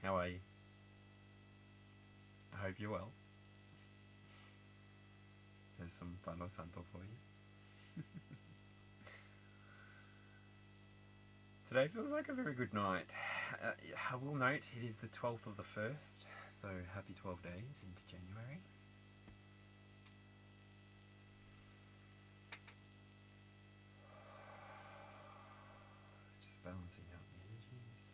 How are you? I hope you're well. There's some Palo Santo for you. Today feels like a very good night. I will note it is the 12th of the 1st, so happy 12 days into January. Just balancing out the energies.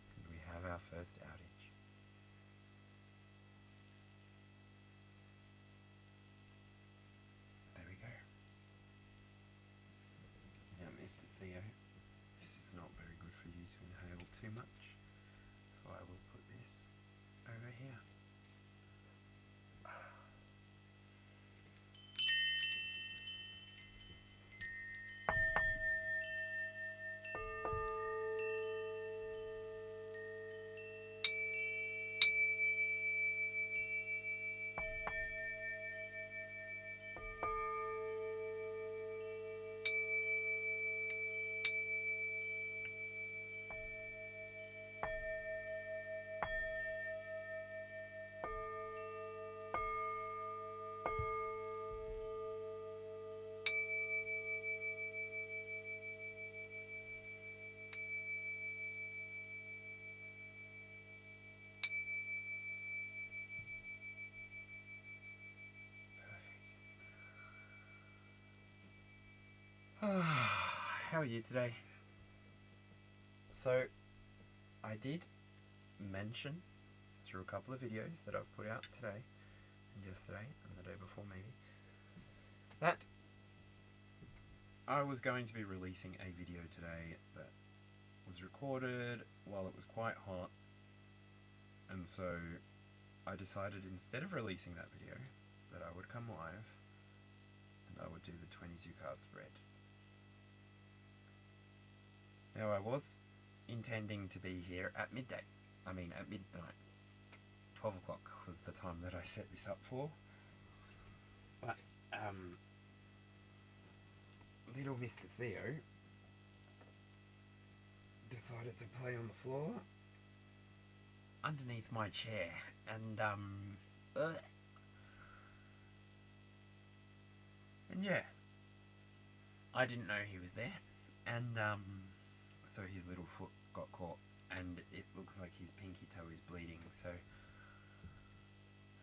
And we have our first outage. There we go. Now, Mr. Theo, this is not very good for you to inhale too much, so I will put this over here. How are you today? So, I did mention through a couple of videos that I've put out today, and yesterday, and the day before maybe, that I was going to be releasing a video today that was recorded while it was quite hot, and so I decided instead of releasing that video that I would come live and I would do the 22 card spread. Now, I was intending to be here at midnight. 12 o'clock was the time that I set this up for. But, little Mr. Theo decided to play on the floor underneath my chair, and yeah, I didn't know he was there, and so his little foot got caught, and it looks like his pinky toe is bleeding, so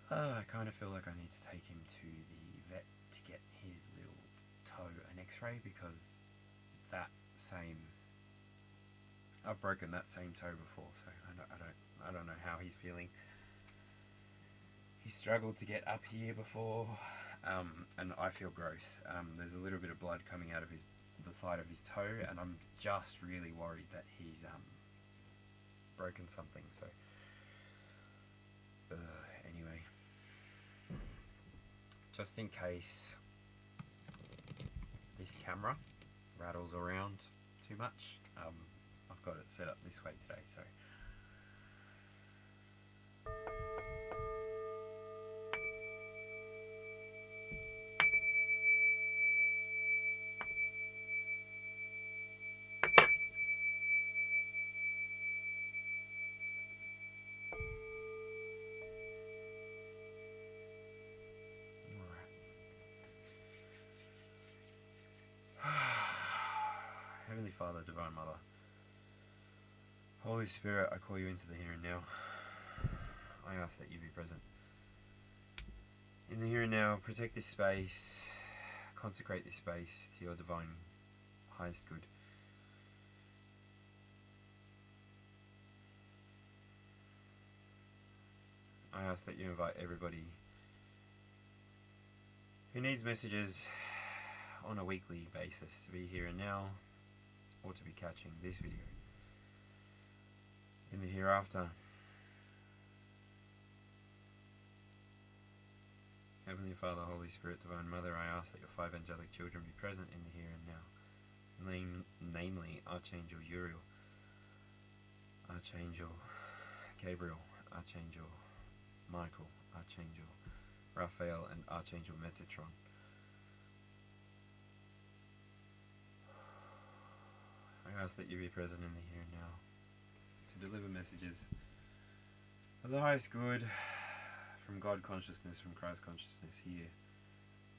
I kind of feel like I need to take him to the vet to get his little toe an x-ray, because I've broken that same toe before, so I don't know how he's feeling. He struggled to get up here before, and I feel gross. There's a little bit of blood coming out of the side of his toe, and I'm just really worried that he's broken something, so anyway, just in case this camera rattles around too much, I've got it set up this way today, so Heavenly Father, Divine Mother, Holy Spirit, I call you into the here and now. I ask that you be present in the here and now. Protect this space, consecrate this space to your divine highest good. I ask that you invite everybody who needs messages on a weekly basis to be here and now, or to be catching this video in the hereafter. Heavenly Father, Holy Spirit, Divine Mother, I ask that your 5 angelic children be present in the here and now. Namely, Archangel Uriel, Archangel Gabriel, Archangel Michael, Archangel Raphael, and Archangel Metatron. I ask that you be present in the here and now to deliver messages of the highest good from God consciousness, from Christ consciousness here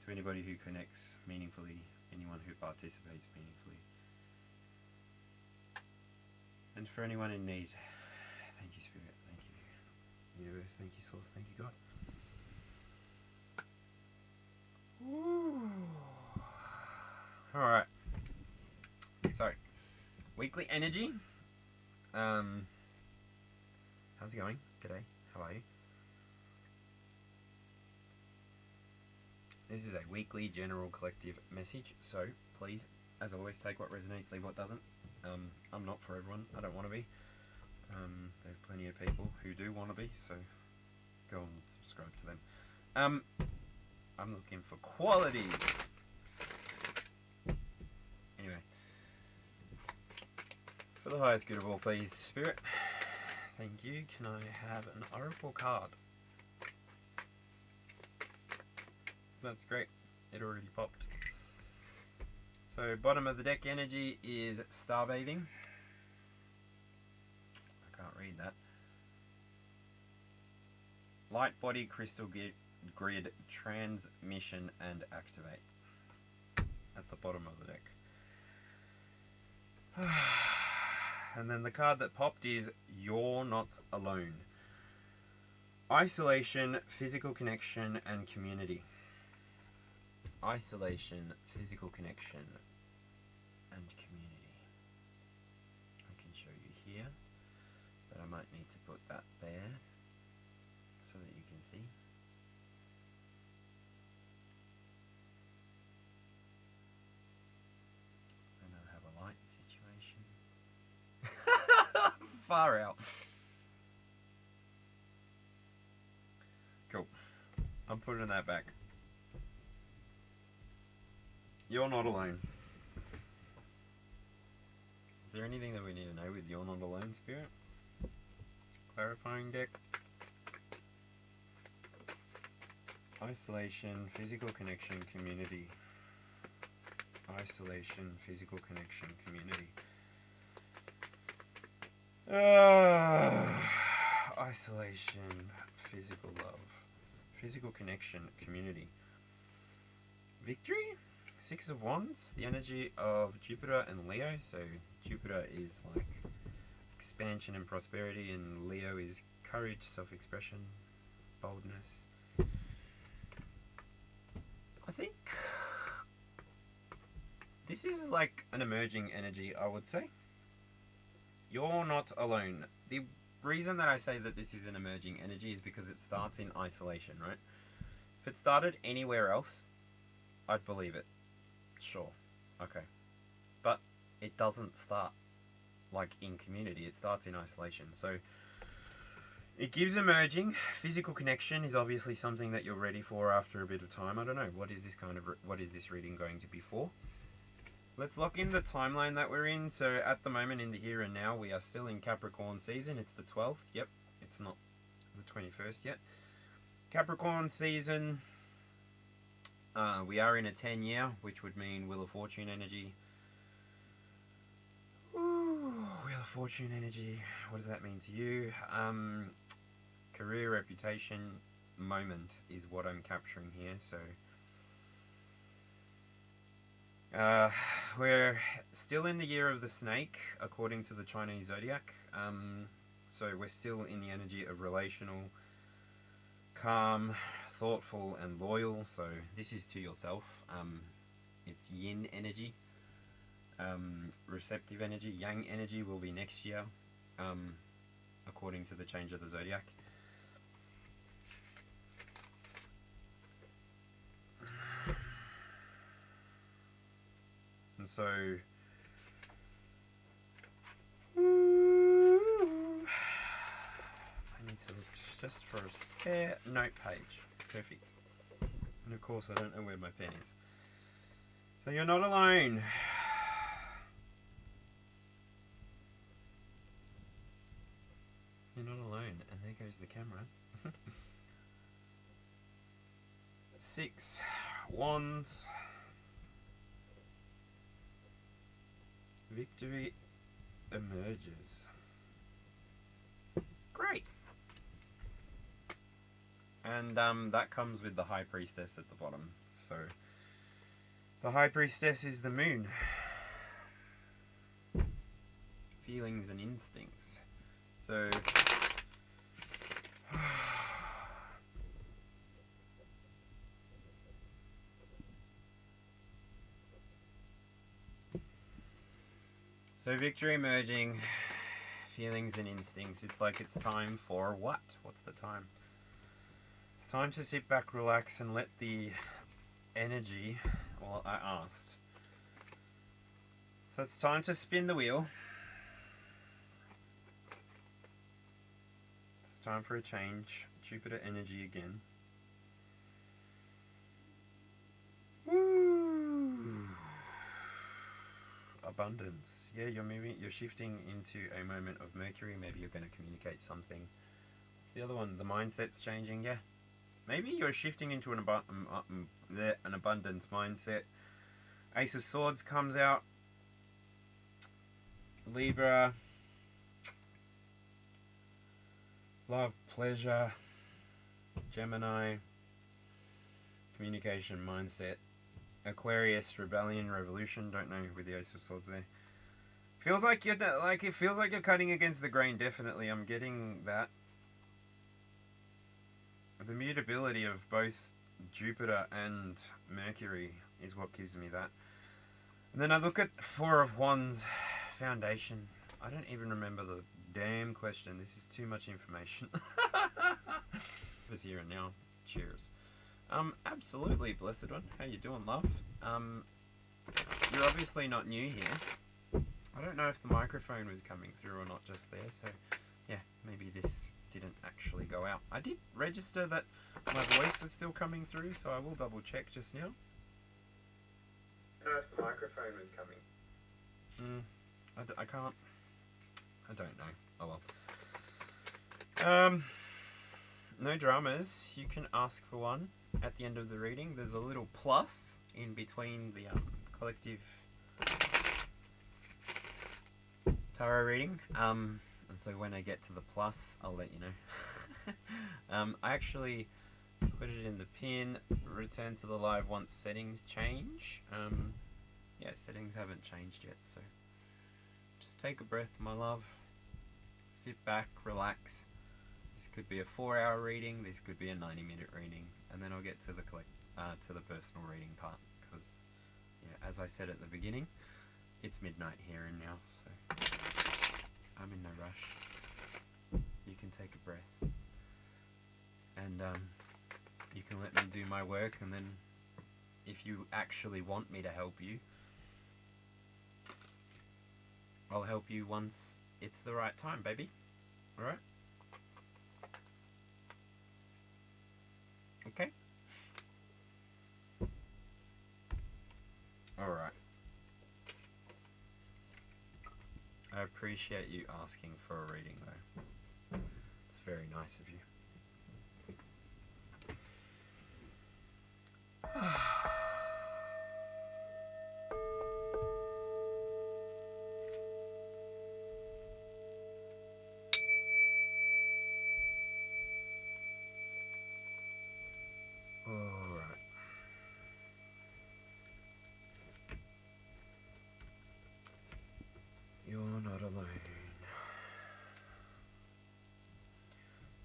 to anybody who connects meaningfully, anyone who participates meaningfully, and for anyone in need. Thank you, Spirit. Thank you, Universe. Thank you, Source. Thank you, God. Alright. So, weekly energy. How's it going? G'day. How are you? This is a weekly general collective message, so please, as always, take what resonates, leave what doesn't. I'm not for everyone. I don't want to be. There's plenty of people who do want to be, so go and subscribe to them. I'm looking for quality. Anyway, for the highest good of all, please, Spirit. Thank you. Can I have an oracle card? That's great. It already popped. So, bottom of the deck energy is starbathing. I can't read that. Light body crystal grid transmission and activate. At the bottom of the deck. And then the card that popped is You're Not Alone. Isolation, physical connection, and community. Isolation, physical connection, and community. I can show you here, but I might need to put that there so that you can see. And I have a light situation. Far out. Cool. I'm putting that back. You're not alone. Is there anything that we need to know with You're Not Alone, Spirit? Clarifying deck. Isolation, physical connection, community. Isolation, physical connection, community. Isolation, physical love. Physical connection, community. Victory? 6 of Wands, the energy of Jupiter and Leo. So Jupiter is like expansion and prosperity, and Leo is courage, self-expression, boldness. I think this is like an emerging energy, I would say. You're not alone. The reason that I say that this is an emerging energy is because it starts in isolation, right? If it started anywhere else, I'd believe it. Sure. Okay. But it doesn't start like in community. It starts in isolation. So it gives emerging. Physical connection is obviously something that you're ready for after a bit of time. I don't know. What is this reading going to be for? Let's lock in the timeline that we're in. So at the moment in the here and now, we are still in Capricorn season. It's the 12th. Yep. It's not the 21st yet. Capricorn season. We are in a 10-year, which would mean Wheel of Fortune energy. Ooh, Wheel of Fortune energy. What does that mean to you? Career, reputation, moment is what I'm capturing here. So we're still in the year of the snake, according to the Chinese zodiac. So we're still in the energy of relational, calm, thoughtful, and loyal. So this is to yourself. It's yin energy. Receptive energy. Yang energy will be next year, according to the change of the zodiac. And so I need to look just for a spare note page. Perfect. And of course I don't know where my pen is. So you're not alone. You're not alone. And there goes the camera. 6 wands. Victory emerges. Great. And that comes with the High Priestess at the bottom. So the High Priestess is the moon. Feelings and instincts. So victory emerging, feelings and instincts. It's like it's time for what? What's the time? It's time to sit back, relax, and let the energy, well, I asked. So it's time to spin the wheel. It's time for a change. Jupiter energy again. Woo! Abundance. Yeah, you're shifting into a moment of Mercury. Maybe you're going to communicate something. What's the other one? The mindset's changing. Yeah. Maybe you're shifting into an abundance mindset. Ace of Swords comes out. Libra. Love, pleasure. Gemini. Communication, mindset. Aquarius, rebellion, revolution. Don't know with the Ace of Swords there. Feels like you're it feels like you're cutting against the grain. Definitely, I'm getting that. The mutability of both Jupiter and Mercury is what gives me that. And then I look at Four of Wands, foundation. I don't even remember the damn question. This is too much information. It's here and now. Cheers. Absolutely, blessed one. How you doing, love? You're obviously not new here. I don't know if the microphone was coming through or not just there, so yeah, maybe this didn't actually go out. I did register that my voice was still coming through, so I will double check just now. I don't know if the microphone was coming. I can't. I don't know. Oh well. No dramas. You can ask for one at the end of the reading. There's a little plus in between the collective tarot reading. And so when I get to the plus, I'll let you know. I actually put it in the pin. Return to the live once settings change. Yeah, settings haven't changed yet, so just take a breath, my love. Sit back, relax. This could be a 4-hour reading. This could be a 90-minute reading, and then I'll get to the personal reading part. Because, yeah, as I said at the beginning, it's midnight here and now, so I'm in no rush. You can take a breath, and you can let me do my work, and then if you actually want me to help you, I'll help you once it's the right time, baby. Alright? Okay? Alright. I appreciate you asking for a reading, though. It's very nice of you.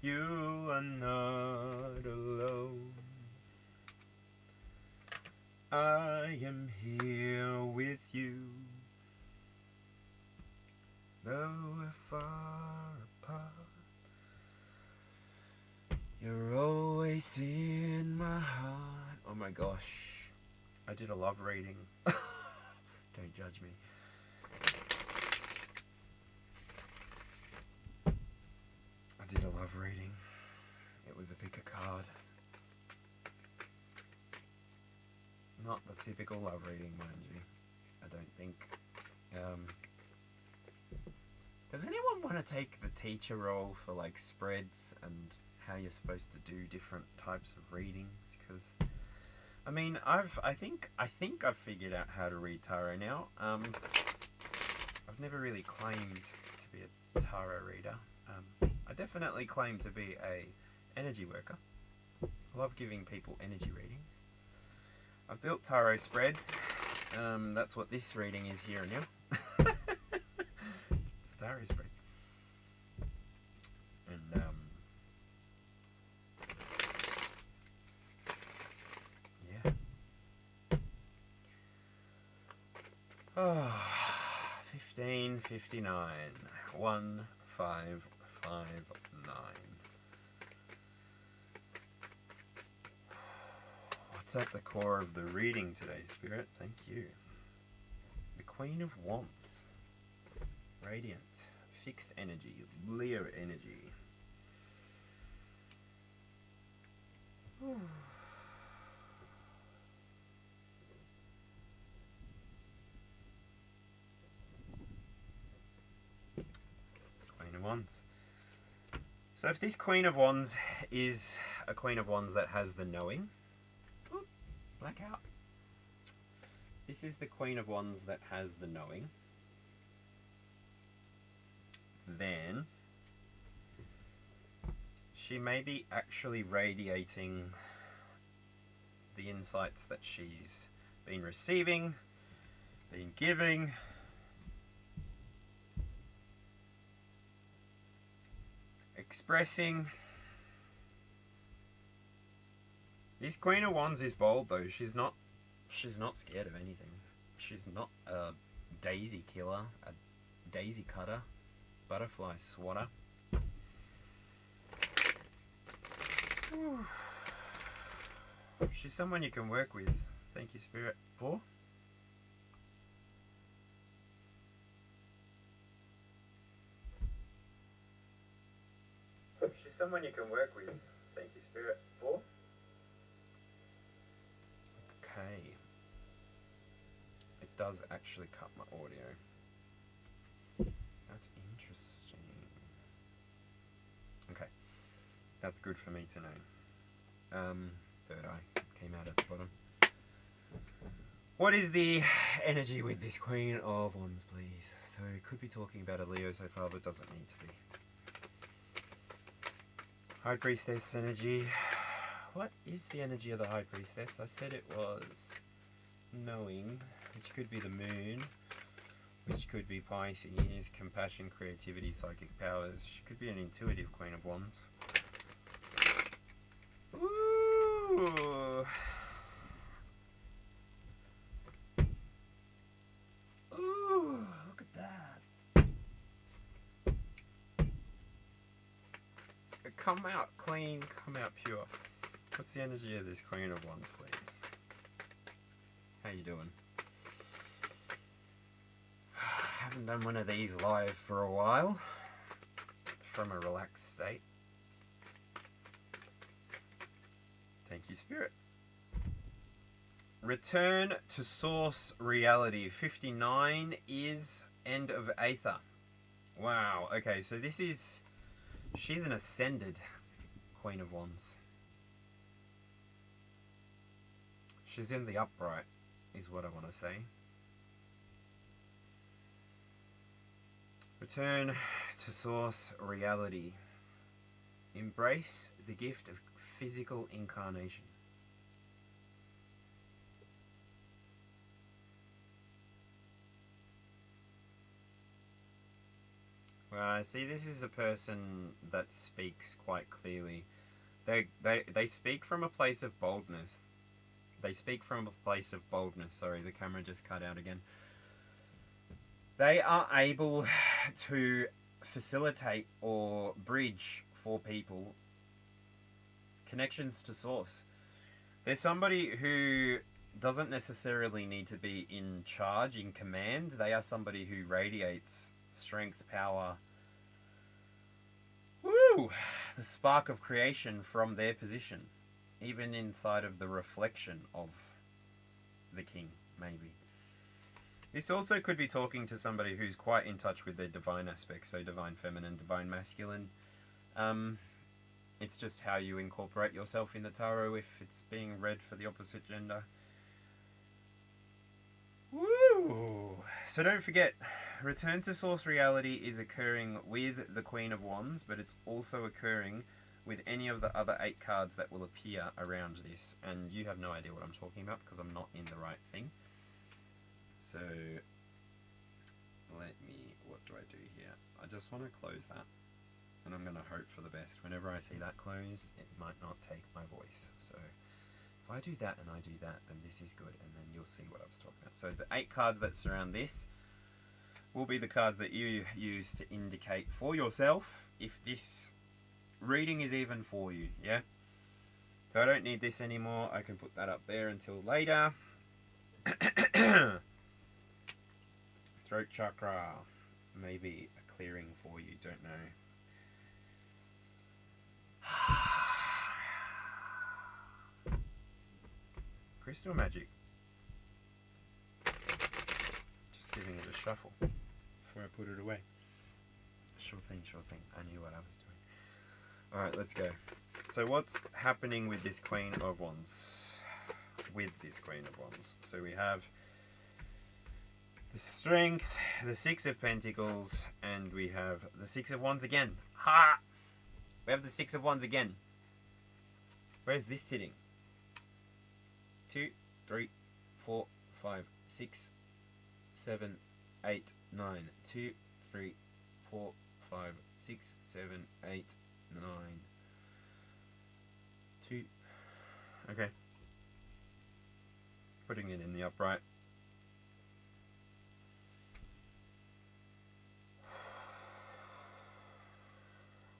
You are not alone. I am here with you. Though we're far apart, you're always in my heart. Oh my gosh. I did a love reading. Don't judge me. I did a love reading. It was a pick a card. Not the typical love reading, mind you. I don't think. Does anyone want to take the teacher role for like spreads and how you're supposed to do different types of readings? Because I mean, I think I've figured out how to read tarot now. I've never really claimed to be a tarot reader. I definitely claim to be a energy worker. I love giving people energy readings. I've built tarot spreads. That's what this reading is here and now. It's a tarot spread. And yeah. Oh, 1559. 1559. What's at the core of the reading today, Spirit? Thank you. The Queen of Wands. Radiant. Fixed energy. Leo energy. Queen of Wands. So if this Queen of Wands is a Queen of Wands that has the knowing, blackout. This is the Queen of Wands that has the knowing, then she may be actually radiating the insights that she's been receiving, been giving, expressing. This Queen of Wands is bold though. She's not scared of anything. She's not a daisy killer, a daisy cutter, butterfly swatter. She's someone you can work with. Thank you, Spirit. 4. She's someone you can work with. Thank you, Spirit. 4. Okay. It does actually cut my audio. That's interesting. Okay. That's good for me to know. Third eye came out at the bottom. What is the energy with this Queen of Wands, please? So, could be talking about a Leo so far, but doesn't need to be. High Priestess energy. What is the energy of the High Priestess? I said it was knowing, which could be the moon, which could be Pisces, compassion, creativity, psychic powers. She could be an intuitive Queen of Wands. Ooh. Ooh, look at that. Come out clean, come out pure. What's the energy of this Queen of Wands, please? How you doing? Haven't done one of these live for a while. From a relaxed state. Thank you, Spirit. Return to source reality. 59 is end of Aether. Wow. Okay, so this is... she's an ascended Queen of Wands. She's in the upright, is what I want to say. Return to source reality. Embrace the gift of physical incarnation. Well, see, this is a person that speaks quite clearly. They speak from a place of boldness. They speak from a place of boldness. Sorry, the camera just cut out again. They are able to facilitate or bridge for people connections to source. There's somebody who doesn't necessarily need to be in charge, in command. They are somebody who radiates strength, power, woo, the spark of creation from their position, even inside of the reflection of the king, maybe. This also could be talking to somebody who's quite in touch with their divine aspects, so divine feminine, divine masculine. It's just how you incorporate yourself in the tarot if it's being read for the opposite gender. Woo! So don't forget, Return to Source Reality is occurring with the Queen of Wands, but it's also occurring with any of the other 8 cards that will appear around this. And you have no idea what I'm talking about because I'm not in the right thing. So, what do I do here? I just want to close that. And I'm going to hope for the best. Whenever I see that close, it might not take my voice. So, if I do that and I do that, then this is good. And then you'll see what I was talking about. So, the 8 cards that surround this will be the cards that you use to indicate for yourself if this reading is even for you, yeah? So, I don't need this anymore. I can put that up there until later. Throat chakra, maybe a clearing for you, don't know. Crystal magic. Just giving it a shuffle before I put it away. Sure thing, sure thing. I knew what I was doing. Alright, let's go. So what's happening with this Queen of Wands? So we have the Strength, the 6 of Pentacles, and we have the 6 of Wands again. Ha! We have the 6 of Wands again. Where's this sitting? 2, 3, 4, 5, 6, 7, 8, 9. 2, 3, 4, 5, 6, 7, 8, 9. 2. Okay. Putting it in the upright.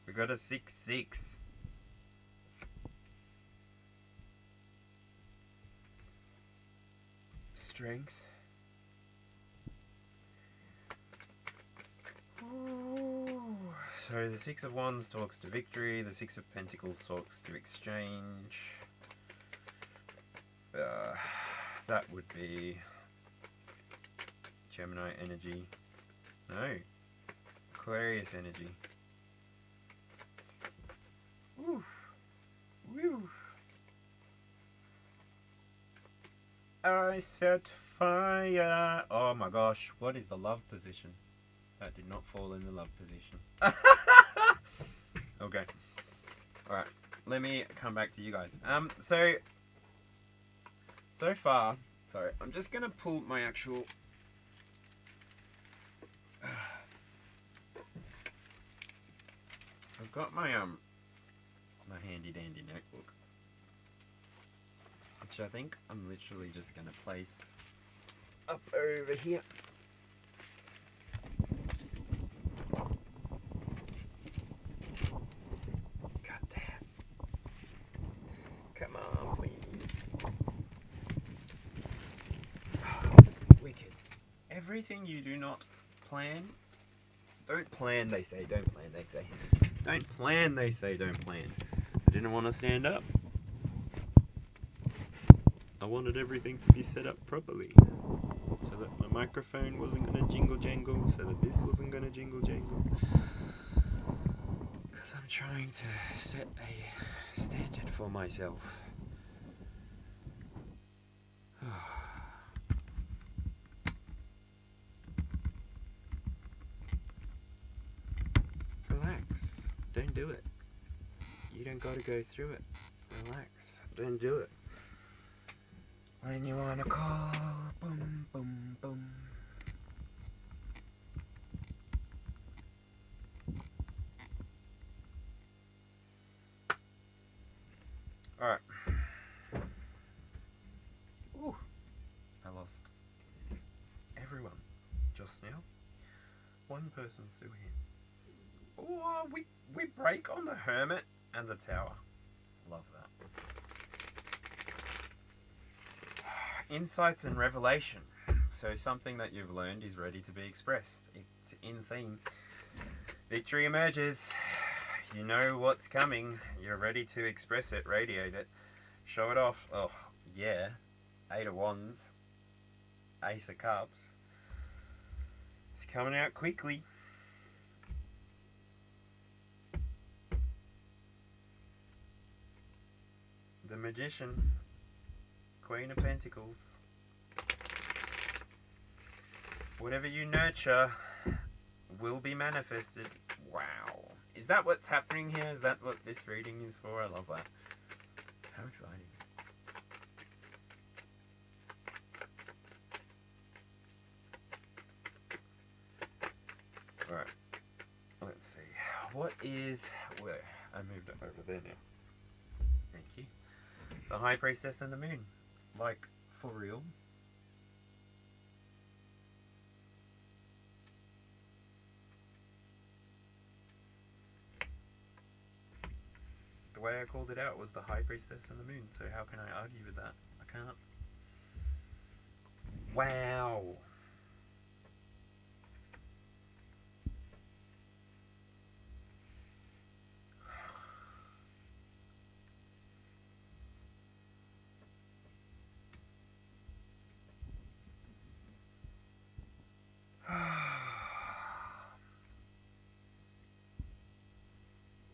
We got a 6-6. Strength. Ooh. So the 6 of Wands talks to victory. The 6 of Pentacles talks to exchange. That would be Gemini energy. No. Aquarius energy. Woo. Woo. I set fire. Oh my gosh, what is the love position? That did not fall in the love position. Okay. Alright, let me come back to you guys. So far, sorry, I'm just gonna pull my actual I've got my my handy dandy notebook, which I think I'm literally just gonna place up over here. God damn. Come on, please. Wicked. Everything you do not plan. Don't plan, they say. Don't plan, they say. Don't plan, they say. Don't plan. I didn't want to stand up. I wanted everything to be set up properly. So that my microphone wasn't going to jingle jangle. So that this wasn't going to jingle jangle. Because I'm trying to set a standard for myself. Relax. Don't do it. You don't gotta go through it. Relax. Don't do it. When you wanna call, boom, boom, boom. Alright. Ooh. I lost everyone just now. One person's still here. Oh, we break on the Hermit and the Tower. Love that. Insights and revelation. So something that you've learned is ready to be expressed. It's in theme. Victory emerges. You know what's coming. You're ready to express it, radiate it, show it off. Oh, yeah. 8 of Wands. Ace of Cups. It's coming out quickly. The Magician. Queen of Pentacles. Whatever you nurture will be manifested. Wow. Is that what's happening here? Is that what this reading is for? I love that. How exciting. Alright. Let's see. What is... Where? I moved it over there now. Thank you. The High Priestess and the Moon. Like, for real? The way I called it out was the High Priestess and the Moon, so how can I argue with that? I can't. Wow!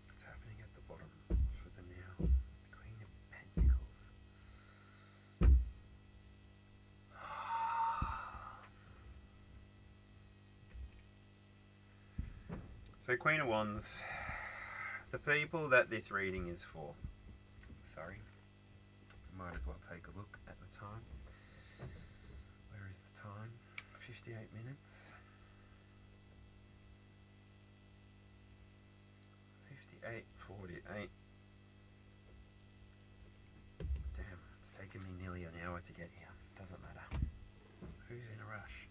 What's happening at the bottom for the now? The Queen of Pentacles. So Queen of Wands, the people that this reading is for. Sorry. Might as well take a look at the time. Where is the time? 58 minutes. 58:48. Damn, it's taken me nearly an hour to get here. Doesn't matter. Who's in a rush?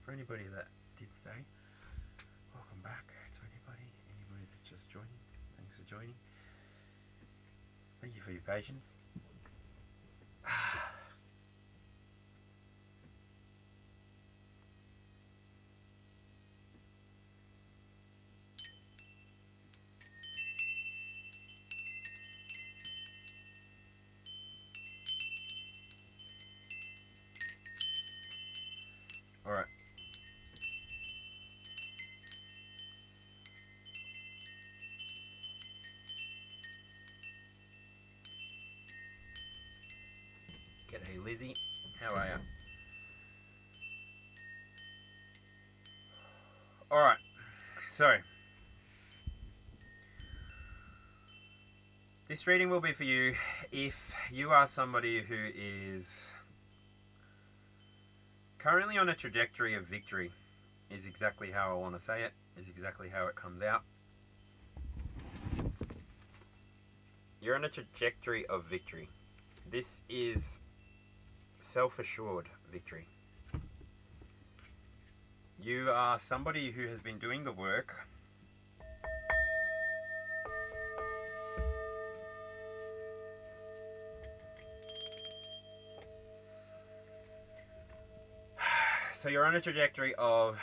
For anybody that did stay, welcome back to anybody that's just joining. Thanks for joining. Thank you for your patience. Alright. G'day Lizzie, how are you? Alright, so this reading will be for you if you are somebody who is currently on a trajectory of victory, is exactly how I want to say it, is exactly how it comes out. You're on a trajectory of victory. This is self-assured victory. You are somebody who has been doing the work so you're on a trajectory of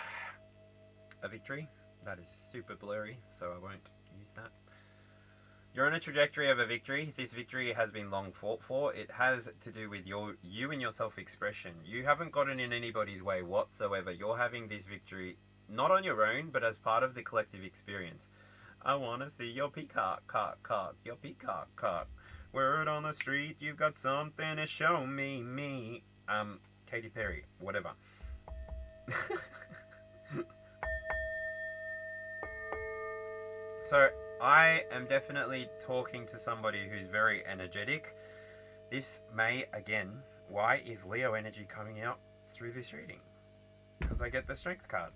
a victory. That is super blurry, so I won't use that. You're on a trajectory of a victory. This victory has been long fought for. It has to do with you and your self-expression. You haven't gotten in anybody's way whatsoever. You're having this victory not on your own, but as part of the collective experience. I want to see your peacock, cock, your peacock, cock. Word on the street, you've got something to show me. Katy Perry, whatever. So I am definitely talking to somebody who's very energetic. This may, again, why is Leo energy coming out through this reading? Because I get the Strength card.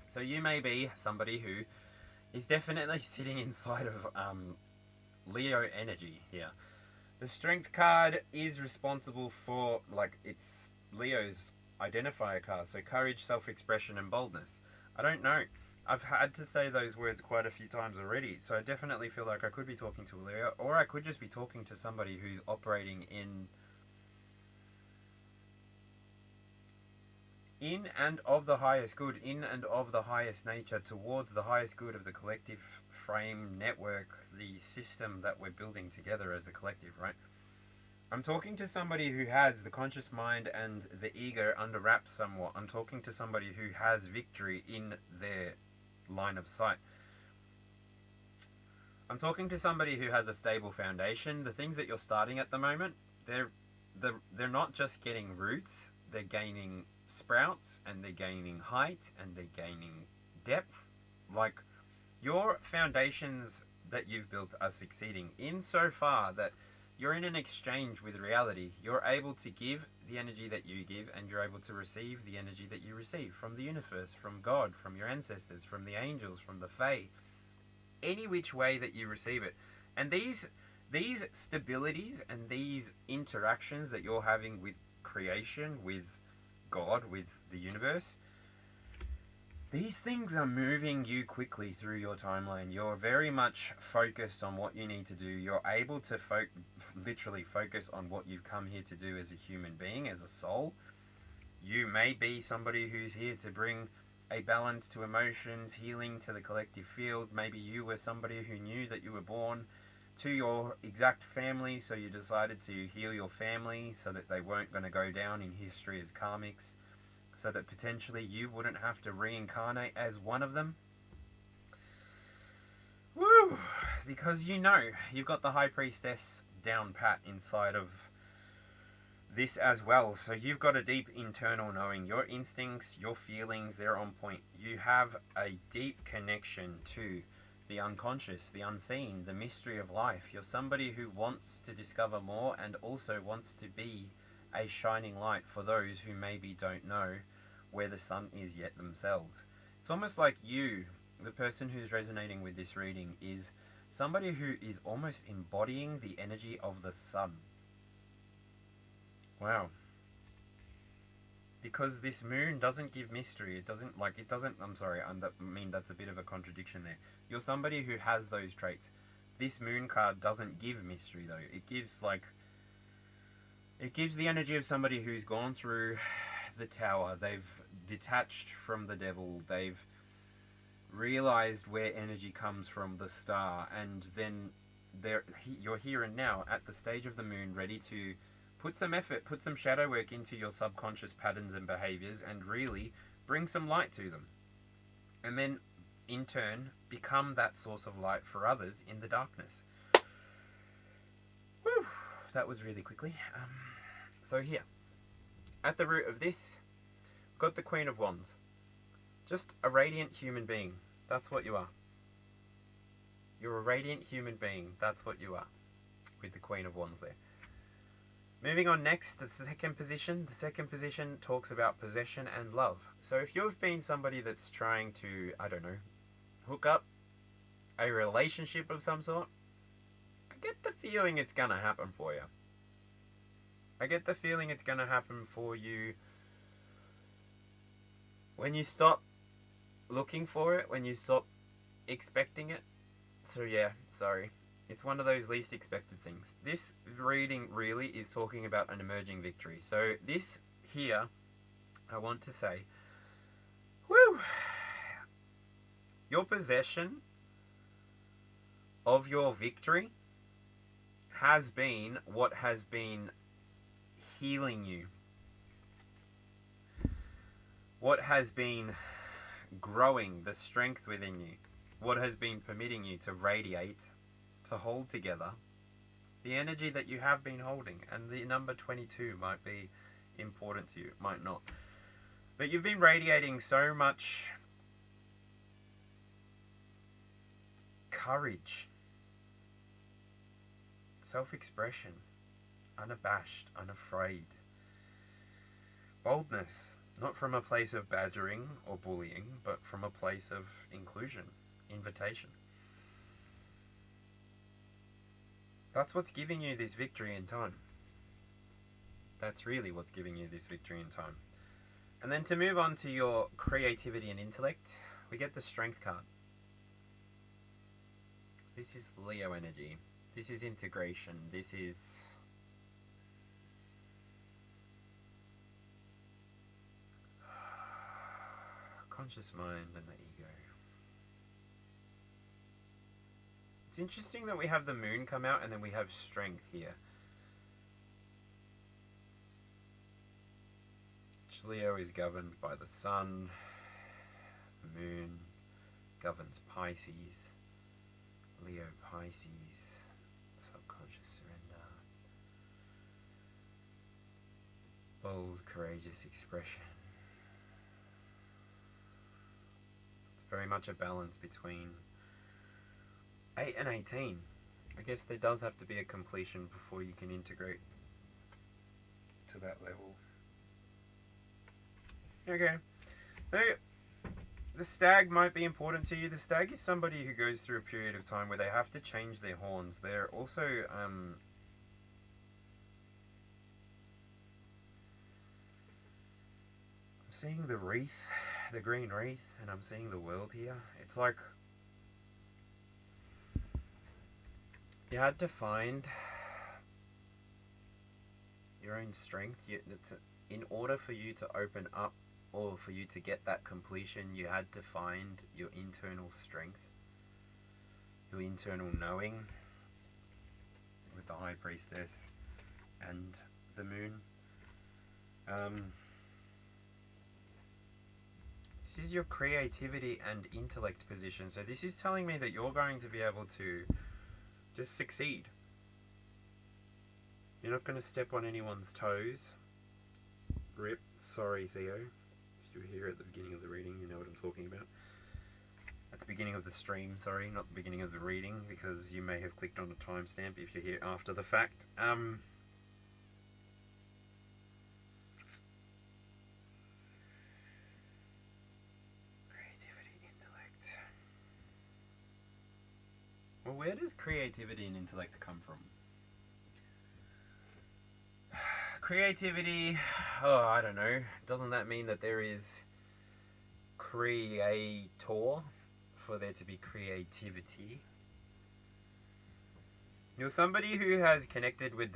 So you may be somebody who is definitely sitting inside of Leo energy here. The Strength card is responsible for, like, it's Leo's identifier card. So courage, self-expression and boldness. I don't know. I've had to say those words quite a few times already, so I definitely feel like I could be talking to a Leo, or I could just be talking to somebody who's operating in and of the highest good, in and of the highest nature, towards the highest good of the collective, frame, network, the system that we're building together as a collective, right? I'm talking to somebody who has the conscious mind and the ego under wraps somewhat. I'm talking to somebody who has victory in their line of sight. I'm talking to somebody who has a stable foundation. The things that you're starting at the moment, they're not just getting roots, they're gaining sprouts, and they're gaining height, and they're gaining depth. Like, your foundations that you've built are succeeding insofar that you're in an exchange with reality. You're able to give the energy that you give, and you're able to receive the energy that you receive from the universe, from God, from your ancestors, from the angels, from the Fae. Any which way that you receive it. And these stabilities and these interactions that you're having with creation, with God, with the universe, these things are moving you quickly through your timeline. You're very much focused on what you need to do. You're able to literally focus on what you've come here to do as a human being, as a soul. You may be somebody who's here to bring a balance to emotions, healing to the collective field. Maybe you were somebody who knew that you were born to your exact family, so you decided to heal your family so that they weren't going to go down in history as karmics, so that potentially you wouldn't have to reincarnate as one of them. Woo! Because you know you've got the High Priestess down pat inside of this as well. So you've got a deep internal knowing. Your instincts, your feelings, they're on point. You have a deep connection to the unconscious, the unseen, the mystery of life. You're somebody who wants to discover more and also wants to be a shining light for those who maybe don't know where the sun is yet themselves. It's almost like you, the person who's resonating with this reading, is somebody who is almost embodying the energy of the sun. Wow. Because this moon doesn't give mystery. I'm sorry, that's a bit of a contradiction there. You're somebody who has those traits. This moon card doesn't give mystery though. It gives the energy of somebody who's gone through the tower. They've detached from the devil. They've realized where energy comes from, the star, and then you're here and now at the stage of the moon, ready to put some effort, put some shadow work into your subconscious patterns and behaviors, and really bring some light to them. And then, in turn, become that source of light for others in the darkness. Whew, that was really quickly. So here, at the root of this, we've got the Queen of Wands. Just a radiant human being. That's what you are. You're a radiant human being. That's what you are. With the Queen of Wands there. Moving on next to the second position. The second position talks about possession and love. So if you've been somebody that's trying to, hook up a relationship of some sort, I get the feeling it's going to happen for you. I get the feeling it's going to happen for you when you stop looking for it, when you stop expecting it. So yeah, sorry. It's one of those least expected things. This reading really is talking about an emerging victory. So this here, I want to say, your possession of your victory has been what has been healing you. What has been growing the strength within you. What has been permitting you to radiate, to hold together the energy that you have been holding. And the number 22 might be important to you, it might not. But you've been radiating so much courage, self-expression, unabashed, unafraid, boldness, not from a place of badgering or bullying, but from a place of inclusion, invitation. That's what's giving you this victory in time. That's really what's giving you this victory in time. And then to move on to your creativity and intellect, we get the Strength card. This is Leo energy. This is integration. This is conscious mind and the ego. It's interesting that we have the moon come out and then we have strength here. Leo is governed by the sun. Moon governs Pisces. Leo, Pisces. Subconscious surrender. Bold, courageous expression. It's very much a balance between 8 and 18. I guess there does have to be a completion before you can integrate to that level. Okay, so the stag might be important to you. The stag is somebody who goes through a period of time where they have to change their horns. They're also I'm seeing the wreath, the green wreath, and I'm seeing the world here. It's like you had to find your own strength. In order for you to open up, or for you to get that completion, you had to find your internal strength, your internal knowing, with the High Priestess and the Moon. This is your creativity and intellect position. So this is telling me that you're going to be able to just succeed. You're not going to step on anyone's toes. Rip. Sorry, Theo. If you were here at the beginning of the reading, you know what I'm talking about. At the beginning of the stream, sorry, not the beginning of the reading, because you may have clicked on a timestamp if you're here after the fact. Creativity, intellect. Well, where does creativity and intellect come from? Creativity, oh, I don't know. Doesn't that mean that there is creator for there to be creativity? You're somebody who has connected with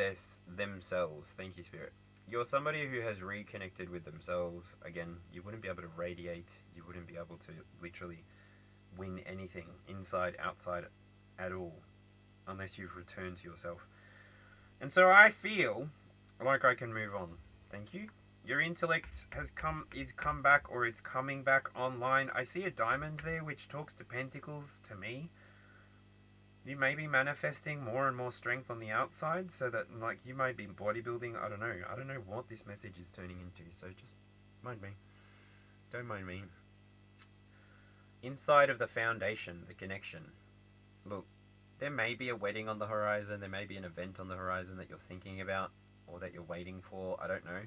themselves. Thank you, Spirit. You're somebody who has reconnected with themselves. Again, you wouldn't be able to radiate. You wouldn't be able to literally win anything inside, outside at all, unless you've returned to yourself. And so I feel like I can move on. Thank you. Your intellect is come back, or it's coming back online. I see a diamond there which talks to pentacles to me. You may be manifesting more and more strength on the outside, so that like you might be bodybuilding. I don't know what this message is turning into, so just mind me. Don't mind me. Inside of the foundation, the connection. Look, there may be a wedding on the horizon, there may be an event on the horizon that you're thinking about, or that you're waiting for, I don't know.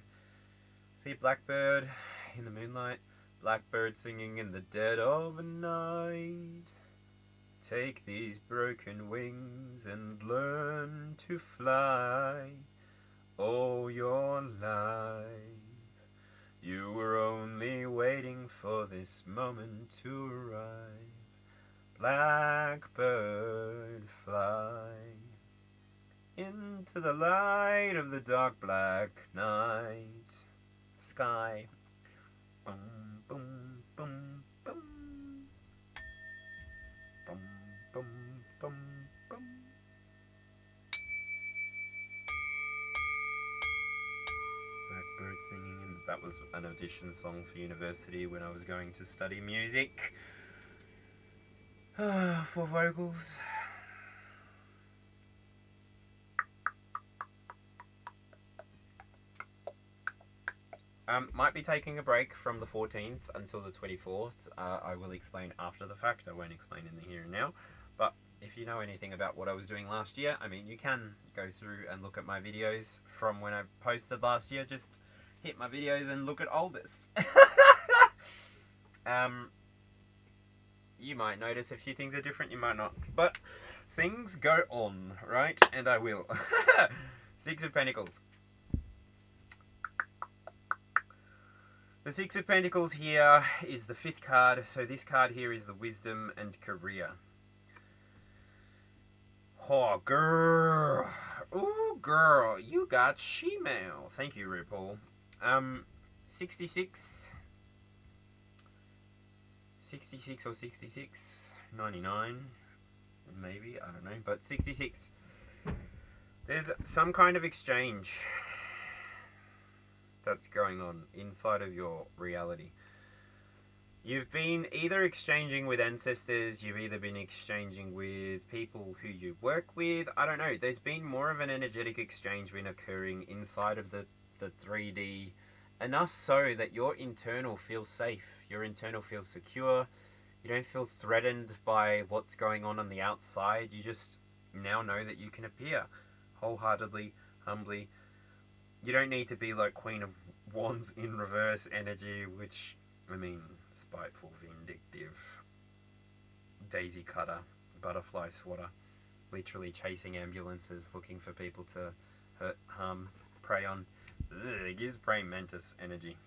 See a blackbird in the moonlight, blackbird singing in the dead of night. Take these broken wings and learn to fly all your life. You were only waiting for this moment to arrive. Blackbird fly into the light of the dark black night sky. Boom, boom, boom, boom. Boom, boom, boom, boom. Blackbird singing, and that was an audition song for university when I was going to study music. For vocals. Might be taking a break from the 14th until the 24th. I will explain after the fact. I won't explain in the here and now. But if you know anything about what I was doing last year, I mean, you can go through and look at my videos from when I posted last year. Just hit my videos and look at oldest. You might notice a few things are different, you might not. But things go on, right? And I will. Six of Pentacles. The Six of Pentacles here is the 5th card. So this card here is the Wisdom and Career. Oh, girl. Ooh, girl. You got she-mail. Thank you, RuPaul. 66 or 66, 99. maybe, I don't know, but 66. There's some kind of exchange that's going on inside of your reality. You've been either exchanging with ancestors, you've either been exchanging with people who you work with, I don't know. There's been more of an energetic exchange been occurring inside of the 3D, enough so that your internal feels safe, your internal feels secure, you don't feel threatened by what's going on the outside. You just now know that you can appear wholeheartedly, humbly. You don't need to be like Queen of Wands in reverse energy, which, I mean, spiteful, vindictive, daisy cutter, butterfly swatter, literally chasing ambulances, looking for people to hurt, harm, prey on. Ugh, it gives praying mantis energy.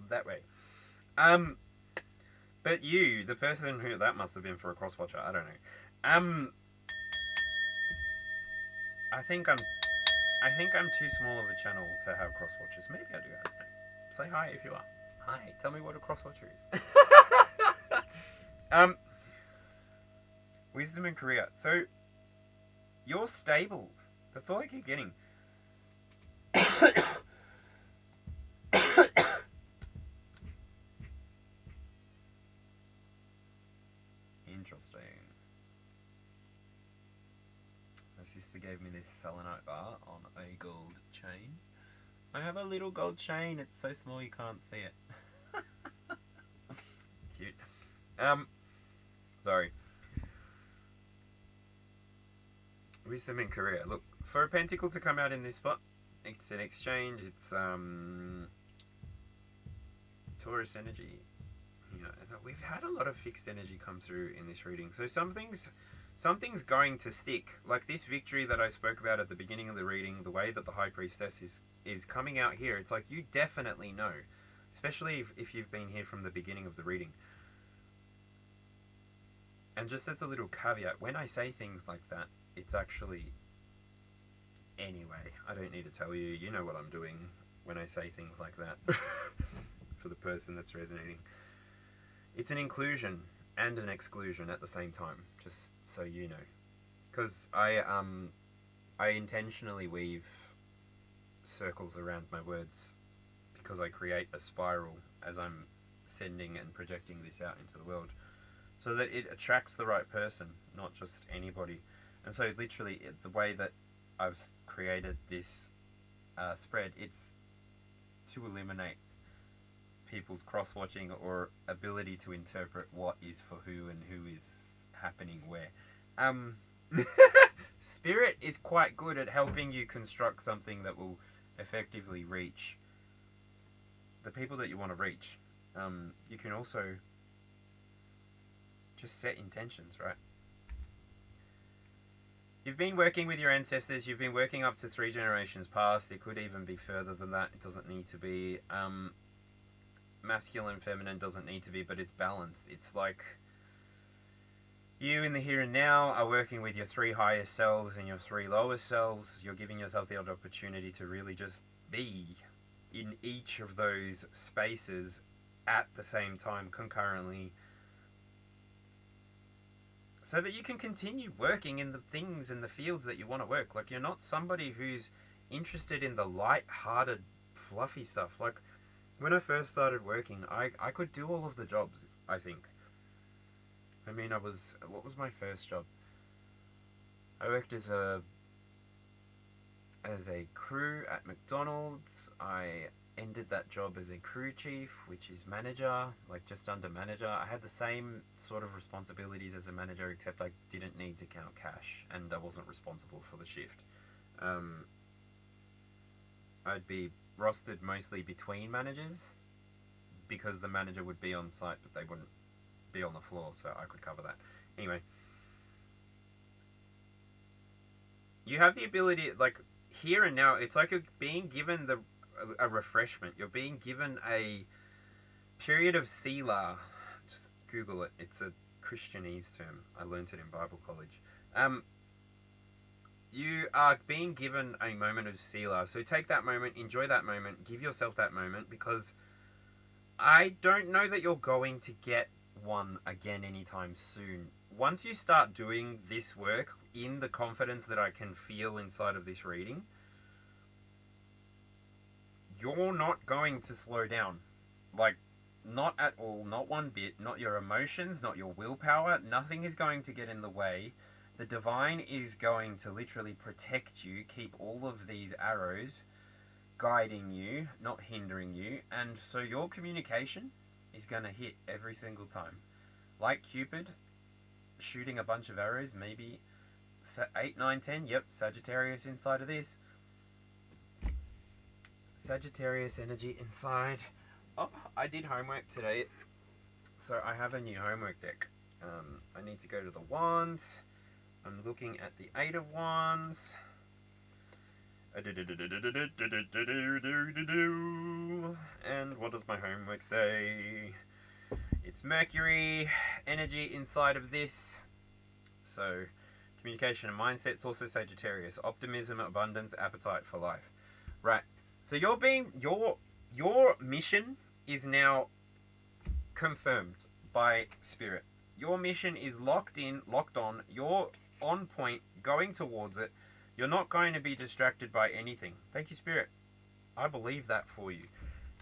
That way. But you, the person who that must have been for a crosswatcher, I don't know. I think I'm too small of a channel to have crosswatchers. Maybe I do. I don't know. Say hi if you are. Hi. Tell me what a crosswatcher is. Wisdom and career. So you're stable. That's all I keep getting. Interesting. My sister gave me this selenite bar on a gold chain. I have a little gold chain. It's so small you can't see it. Cute. Sorry. Wisdom and career. Look, for a pentacle to come out in this spot, it's an exchange. It's Taurus energy. You know, we've had a lot of fixed energy come through in this reading. So something's going to stick. Like this victory that I spoke about at the beginning of the reading, the way that the High Priestess is coming out here. It's like you definitely know, especially if you've been here from the beginning of the reading. And just as a little caveat, when I say things like that, it's actually... Anyway, I don't need to tell you. You know what I'm doing when I say things like that. For the person that's resonating. It's an inclusion and an exclusion at the same time, just so you know. Because I intentionally weave circles around my words because I create a spiral as I'm sending and projecting this out into the world, so that it attracts the right person, not just anybody. And so literally the way that I've created this spread, it's to eliminate people's cross-watching or ability to interpret what is for who and who is happening where. Spirit is quite good at helping you construct something that will effectively reach the people that you want to reach. You can also just set intentions, right? You've been working with your ancestors, you've been working up to 3 generations past. It could even be further than that. It doesn't need to be masculine, feminine, doesn't need to be, but it's balanced. It's like you in the here and now are working with your 3 higher selves and your 3 lower selves. You're giving yourself the opportunity to really just be in each of those spaces at the same time, concurrently, so that you can continue working in the things and the fields that you want to work. Like, you're not somebody who's interested in the light-hearted, fluffy stuff. Like, when I first started working, I could do all of the jobs, I think. I mean, what was my first job? I worked as a crew at McDonald's. I ended that job as a crew chief, which is manager, like just under manager. I had the same sort of responsibilities as a manager, except I didn't need to count cash, and I wasn't responsible for the shift. I'd be rostered mostly between managers, because the manager would be on site, but they wouldn't be on the floor, so I could cover that. Anyway, you have the ability, like, here and now, it's like you're being given a refreshment. You're being given a period of Selah. Just Google it. It's a Christianese term. I learnt it in Bible college. You are being given a moment of Selah. So take that moment, enjoy that moment, give yourself that moment, because I don't know that you're going to get one again anytime soon. Once you start doing this work in the confidence that I can feel inside of this reading, you're not going to slow down. Like, not at all, not one bit, not your emotions, not your willpower, nothing is going to get in the way. The divine is going to literally protect you, keep all of these arrows guiding you, not hindering you, and so your communication is going to hit every single time. Like Cupid shooting a bunch of arrows, maybe 8, 9, 10, yep, Sagittarius inside of this. Sagittarius energy inside. Oh, I did homework today, so I have a new homework deck. I need to go to the Wands. I'm looking at the 8 of Wands. And what does my homework say? It's Mercury energy inside of this. So, communication and mindset. It's also Sagittarius. Optimism, abundance, appetite for life. Right. So your mission is now confirmed by Spirit. Your mission is locked in, locked on. You're on point, going towards it. You're not going to be distracted by anything. Thank you, Spirit. I believe that for you.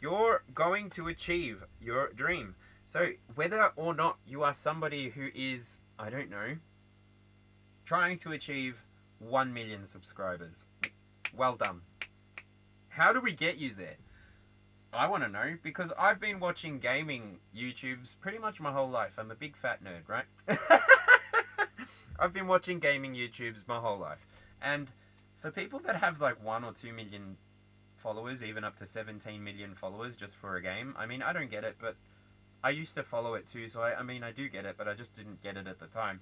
You're going to achieve your dream. So whether or not you are somebody who is, I don't know, trying to achieve 1 million subscribers, well done. How do we get you there? I want to know, because I've been watching gaming YouTubes pretty much my whole life. I'm a big fat nerd, right? I've been watching gaming YouTubes my whole life. And for people that have like 1 or 2 million followers, even up to 17 million followers just for a game, I mean, I don't get it, but I used to follow it too, so I mean, I do get it, but I just didn't get it at the time.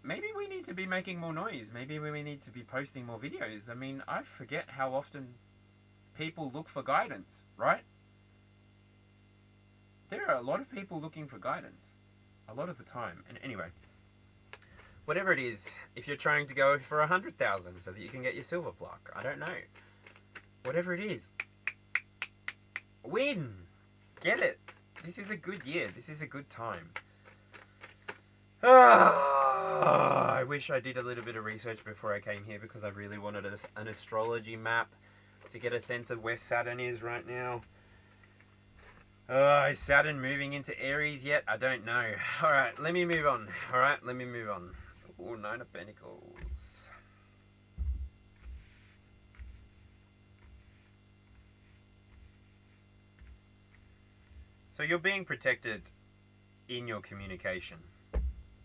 Maybe we need to be making more noise. Maybe we need to be posting more videos. I mean, I forget how often people look for guidance, right? There are a lot of people looking for guidance a lot of the time. And anyway, whatever it is, if you're trying to go for 100,000 so that you can get your silver plaque, I don't know. Whatever it is, win! Get it! This is a good year. This is a good time. I wish I did a little bit of research before I came here, because I really wanted an astrology map to get a sense of where Saturn is right now. Is Saturn moving into Aries yet? I don't know. Alright, let me move on. Alright, let me move on. Ooh, 9 of Pentacles. So you're being protected in your communication.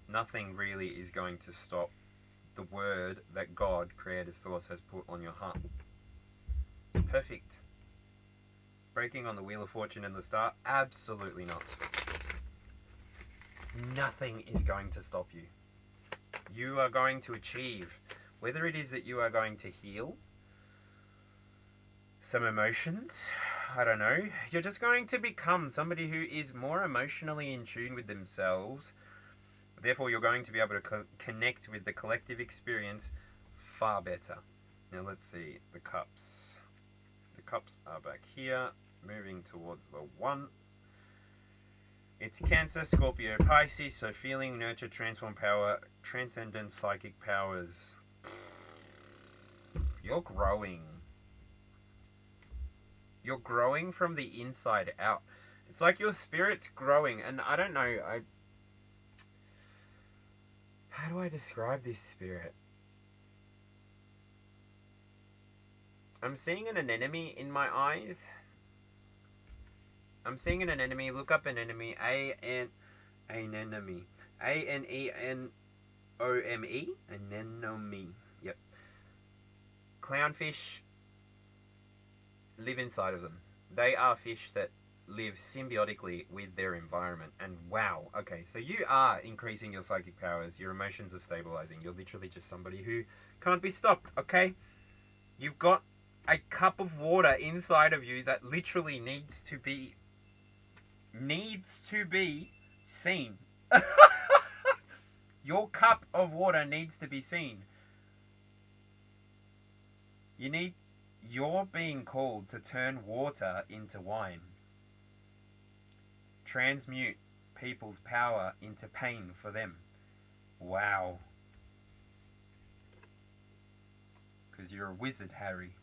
Nothing really is going to stop the word that God, Creator Source, has put on your heart. Perfect. Breaking on the Wheel of Fortune and the Star? Absolutely not. Nothing is going to stop you. You are going to achieve, whether it is that you are going to heal some emotions, I don't know, you're just going to become somebody who is more emotionally in tune with themselves. Therefore, you're going to be able to connect with the collective experience far better. Now, let's see. The Cups. The Cups are back here, moving towards the 1. It's Cancer, Scorpio, Pisces, so feeling, nurture, transform, power, transcendent psychic powers. You're growing. You're growing from the inside out. It's like your spirit's growing, and I don't know, how do I describe this spirit? I'm seeing an anemone in my eyes. I'm seeing an anemone. Look up an anemone. Anemone. A-N-E-N-O-M-E. Anemone. Yep. Clownfish live inside of them. They are fish that live symbiotically with their environment. And wow, okay, so you are increasing your psychic powers. Your emotions are stabilizing. You're literally just somebody who can't be stopped, okay? You've got a cup of water inside of you that literally needs to be seen. Your cup of water needs to be seen. You're being called to turn water into wine. Transmute people's power into pain for them. Wow. Because you're a wizard, Harry.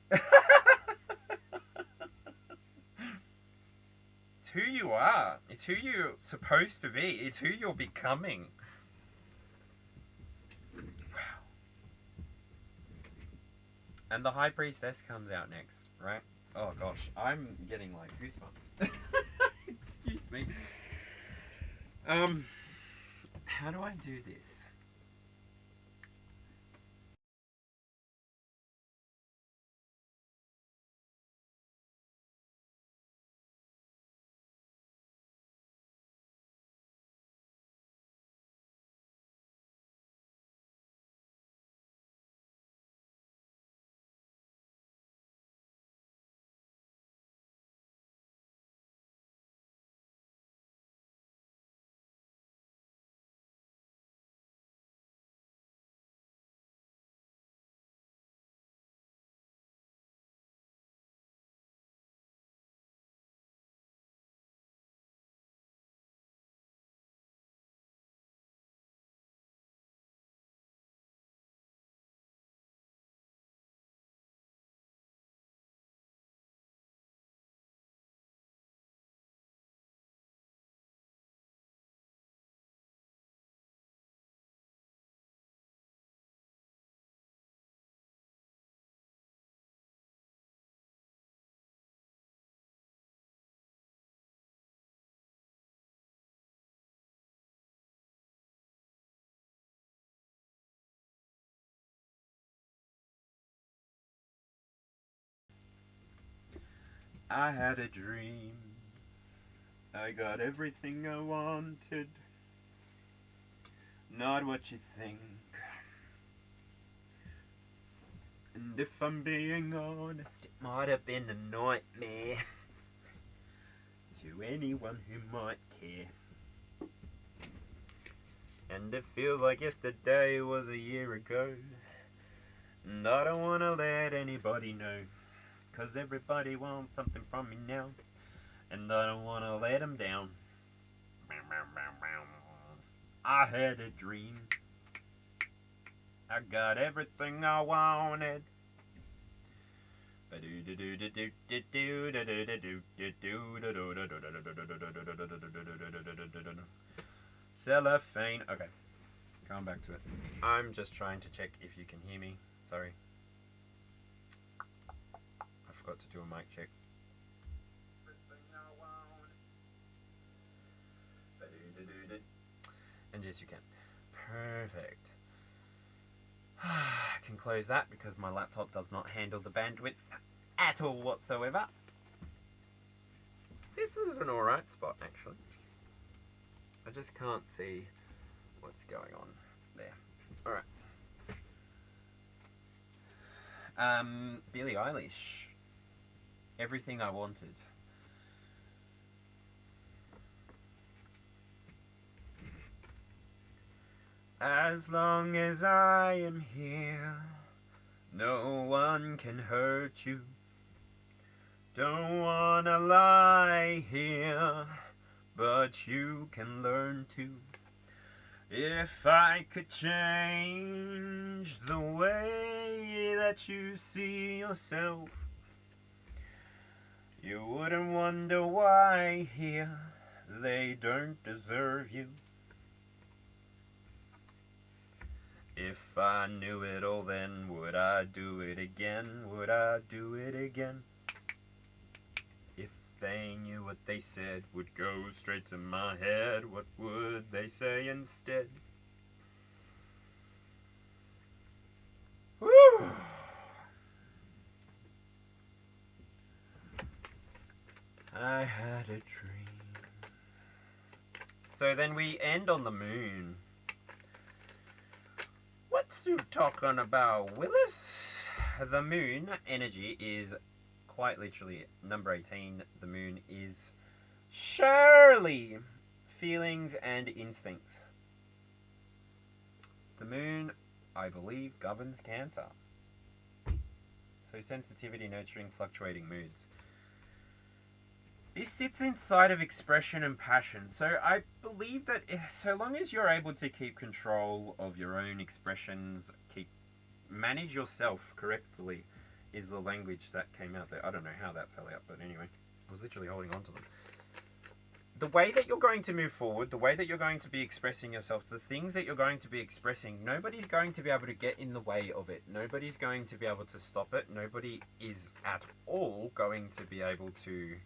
It's who you are. It's who you're supposed to be. It's who you're becoming. Wow. And the High Priestess comes out next, right? Oh gosh, I'm getting like goosebumps. Excuse me. How do I do this? I had a dream. I got everything I wanted. Not what you think. And if I'm being honest, it might have been a nightmare to anyone who might care. And it feels like yesterday was a year ago. And I don't want to let anybody know, 'cause everybody wants something from me now, and I don't want to let them down. I had a dream. I got everything I wanted. Cellophane. Okay, going back to it. I'm just trying to check if you can hear me. Sorry. I forgot to do a mic check. And yes, you can. Perfect. I can close that because my laptop does not handle the bandwidth at all whatsoever. This was an alright spot, actually. I just can't see what's going on there. Alright. Billie Eilish. Everything I Wanted. As long as I am here, no one can hurt you. Don't wanna lie here, but you can learn to. If I could change the way that you see yourself, you wouldn't wonder why here they don't deserve you. If I knew it all then, would I do it again? Would I do it again? If they knew what they said would go straight to my head, what would they say instead? Woo! I had a dream. So then we end on the moon. What's you talking about, Willis? The moon energy is quite literally number 18. The moon is surely feelings and instincts. The moon, I believe, governs Cancer. So sensitivity, nurturing, fluctuating moods. This sits inside of expression and passion. So I believe that so long as you're able to keep control of your own expressions, manage yourself correctly, is the language that came out there. I don't know how that fell out, but anyway, I was literally holding on to them. The way that you're going to move forward, the way that you're going to be expressing yourself, the things that you're going to be expressing, nobody's going to be able to get in the way of it. Nobody's going to be able to stop it. Nobody is at all going to be able to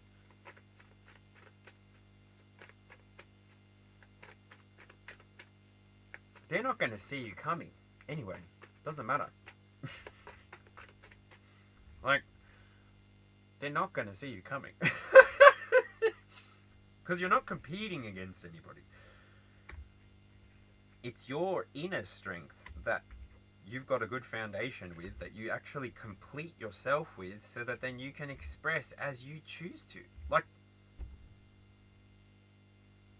they're not going to see you coming. Anyway, doesn't matter. Like, they're not going to see you coming. Because you're not competing against anybody. It's your inner strength that you've got a good foundation with, that you actually complete yourself with, so that then you can express as you choose to. Like,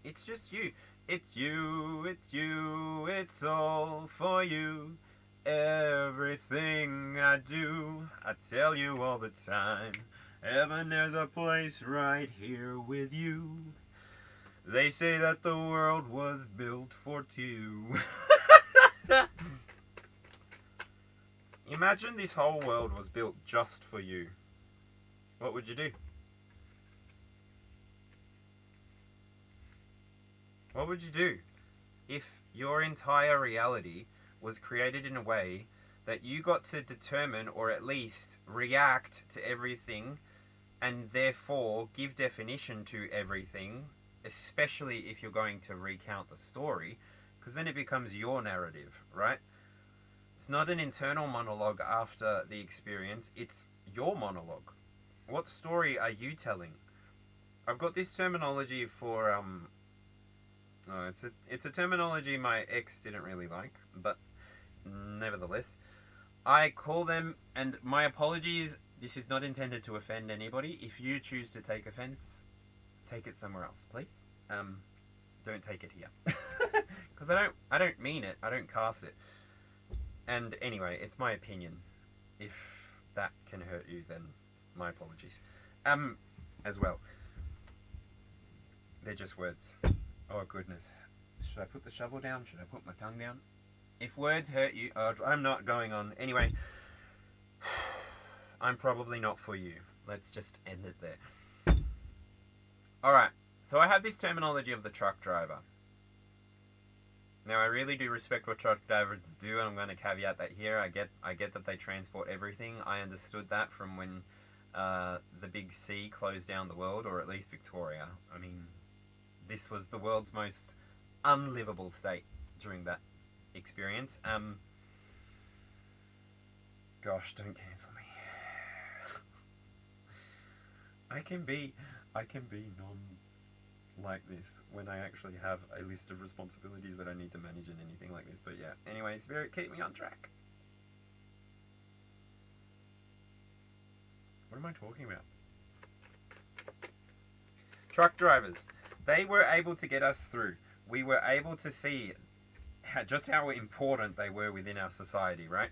it's just you. It's you, it's you, it's all for you. Everything I do, I tell you all the time. Heaven, there's a place right here with you. They say that the world was built for two. Imagine this whole world was built just for you. What would you do? What would you do if your entire reality was created in a way that you got to determine, or at least react to everything, and therefore give definition to everything, especially if you're going to recount the story, because then it becomes your narrative, right? It's not an internal monologue after the experience, it's your monologue. What story are you telling? I've got this terminology for, it's a terminology my ex didn't really like, but nevertheless, I call them, and my apologies, this is not intended to offend anybody. If you choose to take offense, take it somewhere else, please. Don't take it here. Because I don't mean it, I don't cast it. And anyway, it's my opinion. If that can hurt you, then my apologies. As well. They're just words. Oh goodness. Should I put the shovel down? Should I put my tongue down? If words hurt you, I'm not going on. Anyway, I'm probably not for you. Let's just end it there. Alright, so I have this terminology of the truck driver. Now, I really do respect what truck drivers do, and I'm going to caveat that here. I get that they transport everything. I understood that from when the Big C closed down the world, or at least Victoria. I mean, this was the world's most unlivable state during that experience. Gosh, don't cancel me. I can be non like this when I actually have a list of responsibilities that I need to manage and anything like this. But yeah, anyway, Spirit, keep me on track. What am I talking about? Truck drivers. They were able to get us through. We were able to see just how important they were within our society, right?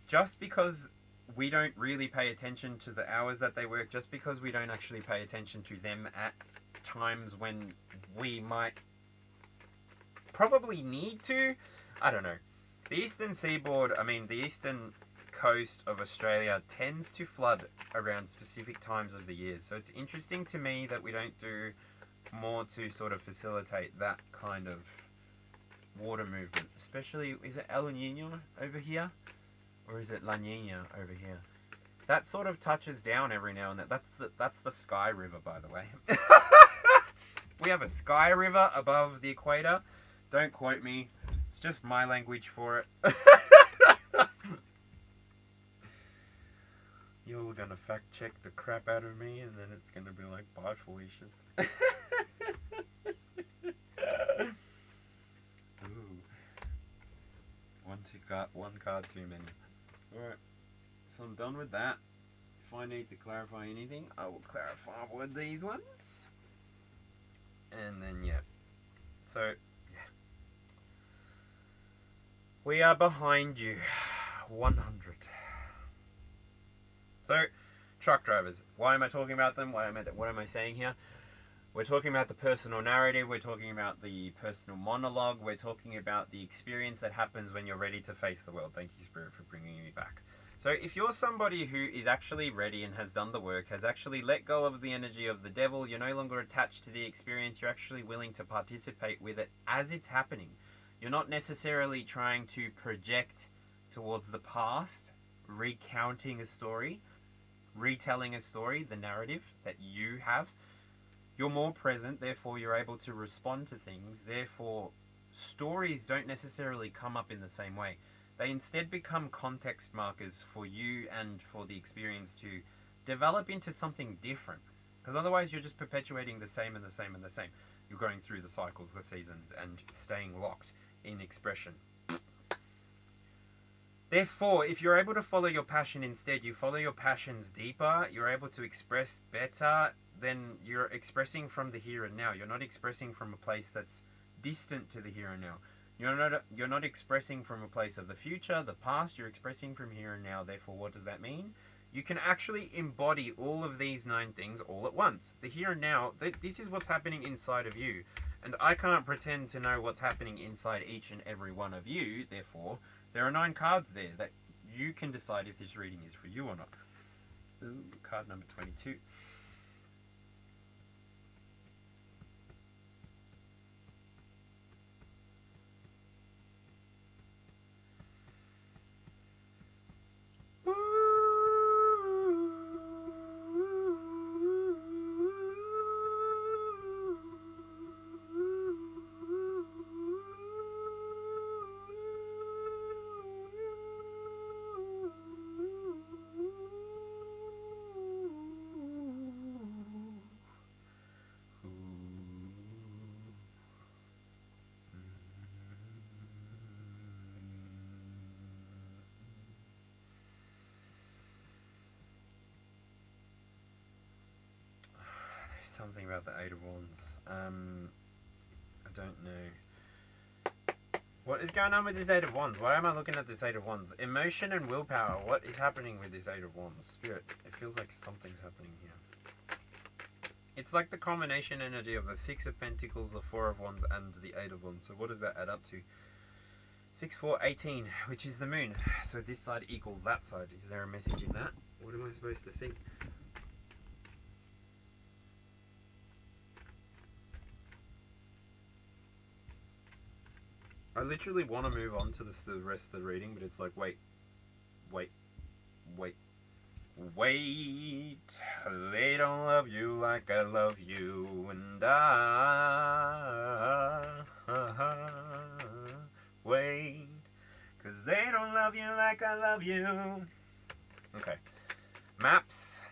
Just because we don't really pay attention to the hours that they work, just because we don't actually pay attention to them at times when we might probably need to, I don't know. The eastern seaboard, the eastern coast of Australia tends to flood around specific times of the year. So it's interesting to me that we don't do more to sort of facilitate that kind of water movement. Especially, is it El Niño over here? Or is it La Niña over here? That sort of touches down every now and then. That's the Sky River, by the way. We have a Sky River above the equator. Don't quote me. It's just my language for it. You're gonna fact check the crap out of me, and then it's gonna be like, bye, Felicians. Ooh. One card too many. Alright, so I'm done with that. If I need to clarify anything, I will clarify with these ones. And then, yeah. So, yeah. We are behind you. 100. So, truck drivers. Why am I talking about them? What am I saying here? We're talking about the personal narrative. We're talking about the personal monologue. We're talking about the experience that happens when you're ready to face the world. Thank you, Spirit, for bringing me back. So if you're somebody who is actually ready and has done the work, has actually let go of the energy of the devil, you're no longer attached to the experience, you're actually willing to participate with it as it's happening. You're not necessarily trying to project towards the past, recounting a story, retelling a story, the narrative that you have. You're more present, therefore you're able to respond to things, therefore stories don't necessarily come up in the same way. They instead become context markers for you and for the experience to develop into something different. Because otherwise you're just perpetuating the same and the same and the same. You're going through the cycles, the seasons, and staying locked in expression. Therefore, if you're able to follow your passion instead, you follow your passions deeper, you're able to express better, then you're expressing from the here and now. You're not expressing from a place that's distant to the here and now. You're not expressing from a place of the future, the past, you're expressing from here and now. Therefore, what does that mean? You can actually embody all of these 9 things all at once. The here and now, this is what's happening inside of you. And I can't pretend to know what's happening inside each and every one of you. Therefore, there are 9 cards there that you can decide if this reading is for you or not. Ooh, card number 22. Something about the 8 of Wands. I don't know. What is going on with this 8 of Wands? Why am I looking at this 8 of Wands? Emotion and willpower. What is happening with this 8 of Wands? Spirit, it feels like something's happening here. It's like the combination energy of the 6 of Pentacles, the 4 of Wands, and the 8 of Wands. So what does that add up to? 6, 4, 18, which is the moon. So this side equals that side. Is there a message in that? What am I supposed to see? I literally want to move on to the rest of the reading, but it's like, wait. They don't love you like I love you, and wait, 'cause they don't love you like I love you. Okay. Maps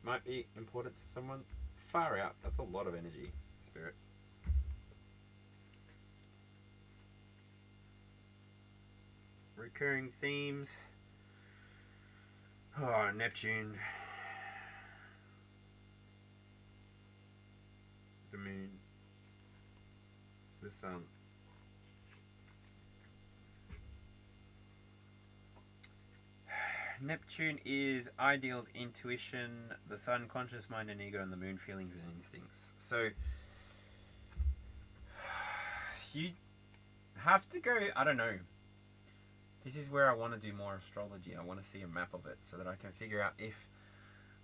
might be important to someone. Far out. That's a lot of energy. Spirit. Recurring themes. Oh, Neptune. The moon. The sun. Neptune is ideals, intuition, the sun, conscious mind and ego, and the moon, feelings and instincts. So you have to go, I don't know. This is where I want to do more astrology. I want to see a map of it so that I can figure out if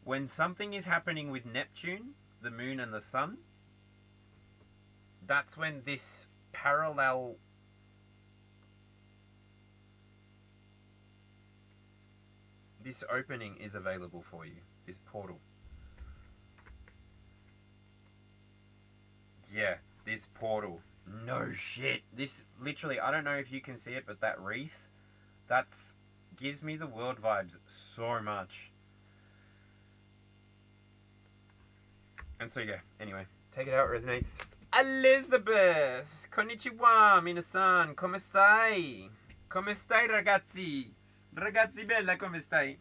when something is happening with Neptune, the moon and the sun, that's when this parallel this opening is available for you. This portal. Yeah, this portal. No shit. This literally, I don't know if you can see it, but that wreath, that's gives me the world vibes so much. And so yeah, anyway, take it how it resonates. Elizabeth! Konnichiwa, minasan! Come stai? Come stai, ragazzi? Ragazzi bella, come stai?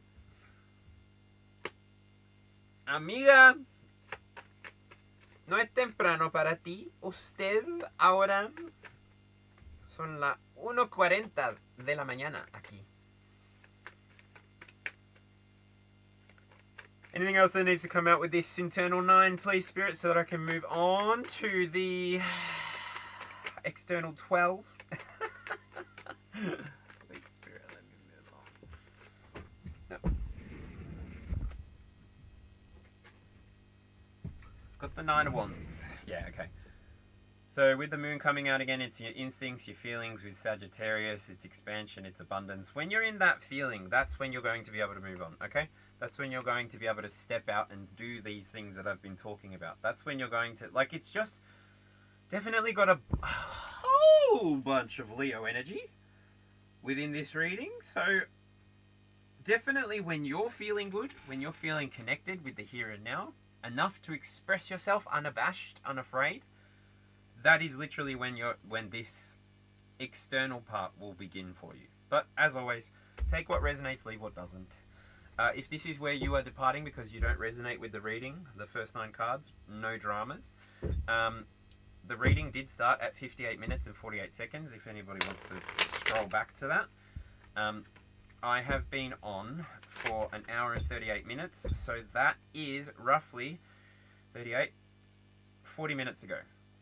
Amiga, ¿no es temprano para ti? Usted ahora son las 1:40 de la mañana aquí. Anything else that needs to come out with this internal 9, please, Spirit, so that I can move on to the external 12? Please, Spirit, let me move on. No. Got the 9 of Wands. Yeah, okay. So with the moon coming out again, it's your instincts, your feelings. With Sagittarius, it's expansion, it's abundance. When you're in that feeling, that's when you're going to be able to move on, okay? That's when you're going to be able to step out and do these things that I've been talking about. That's when you're going to, like, it's just definitely got a whole bunch of Leo energy within this reading. So definitely when you're feeling good, when you're feeling connected with the here and now, enough to express yourself unabashed, unafraid, that is literally when this external part will begin for you. But as always, take what resonates, leave what doesn't. If this is where you are departing because you don't resonate with the reading, the first 9 cards, no dramas. The reading did start at 58 minutes and 48 seconds, if anybody wants to scroll back to that. I have been on for an hour and 38 minutes, so that is roughly 40 minutes ago.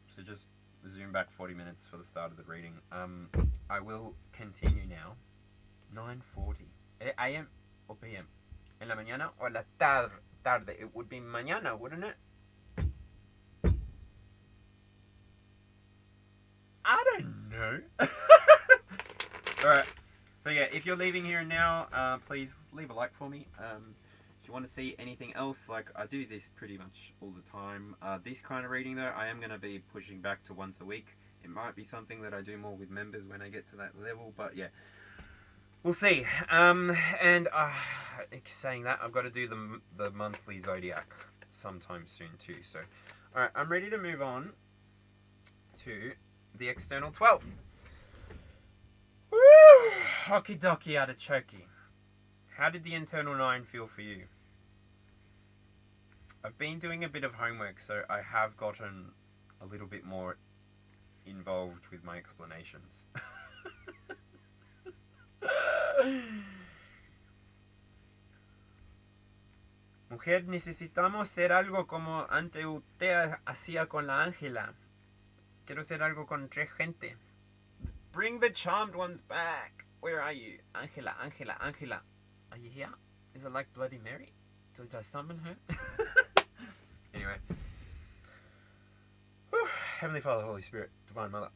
So just zoom back 40 minutes for the start of the reading. I will continue now. 9:40 AM or PM? En la mañana or la tarde? It would be mañana, wouldn't it? I don't know. Alright. So yeah, if you're leaving here and now, please leave a like for me. If you want to see anything else, like I do this pretty much all the time. This kind of reading though, I am going to be pushing back to once a week. It might be something that I do more with members when I get to that level, but yeah. We'll see. And saying that, I've got to do the monthly zodiac sometime soon too. So, alright, I'm ready to move on to the external 12. Woo! Okie dokie artichoke. How did the internal 9 feel for you? I've been doing a bit of homework, so I have gotten a little bit more involved with my explanations. Mujer, necesitamos ser algo como ante usted hacía con la Ángela. Quiero ser algo con 3 gente. Bring the charmed ones back. Where are you? Ángela, Ángela, Ángela. Are you here? Is it like Bloody Mary? Did I summon her? Anyway. Whew. Heavenly Father, Holy Spirit, Divine Mother.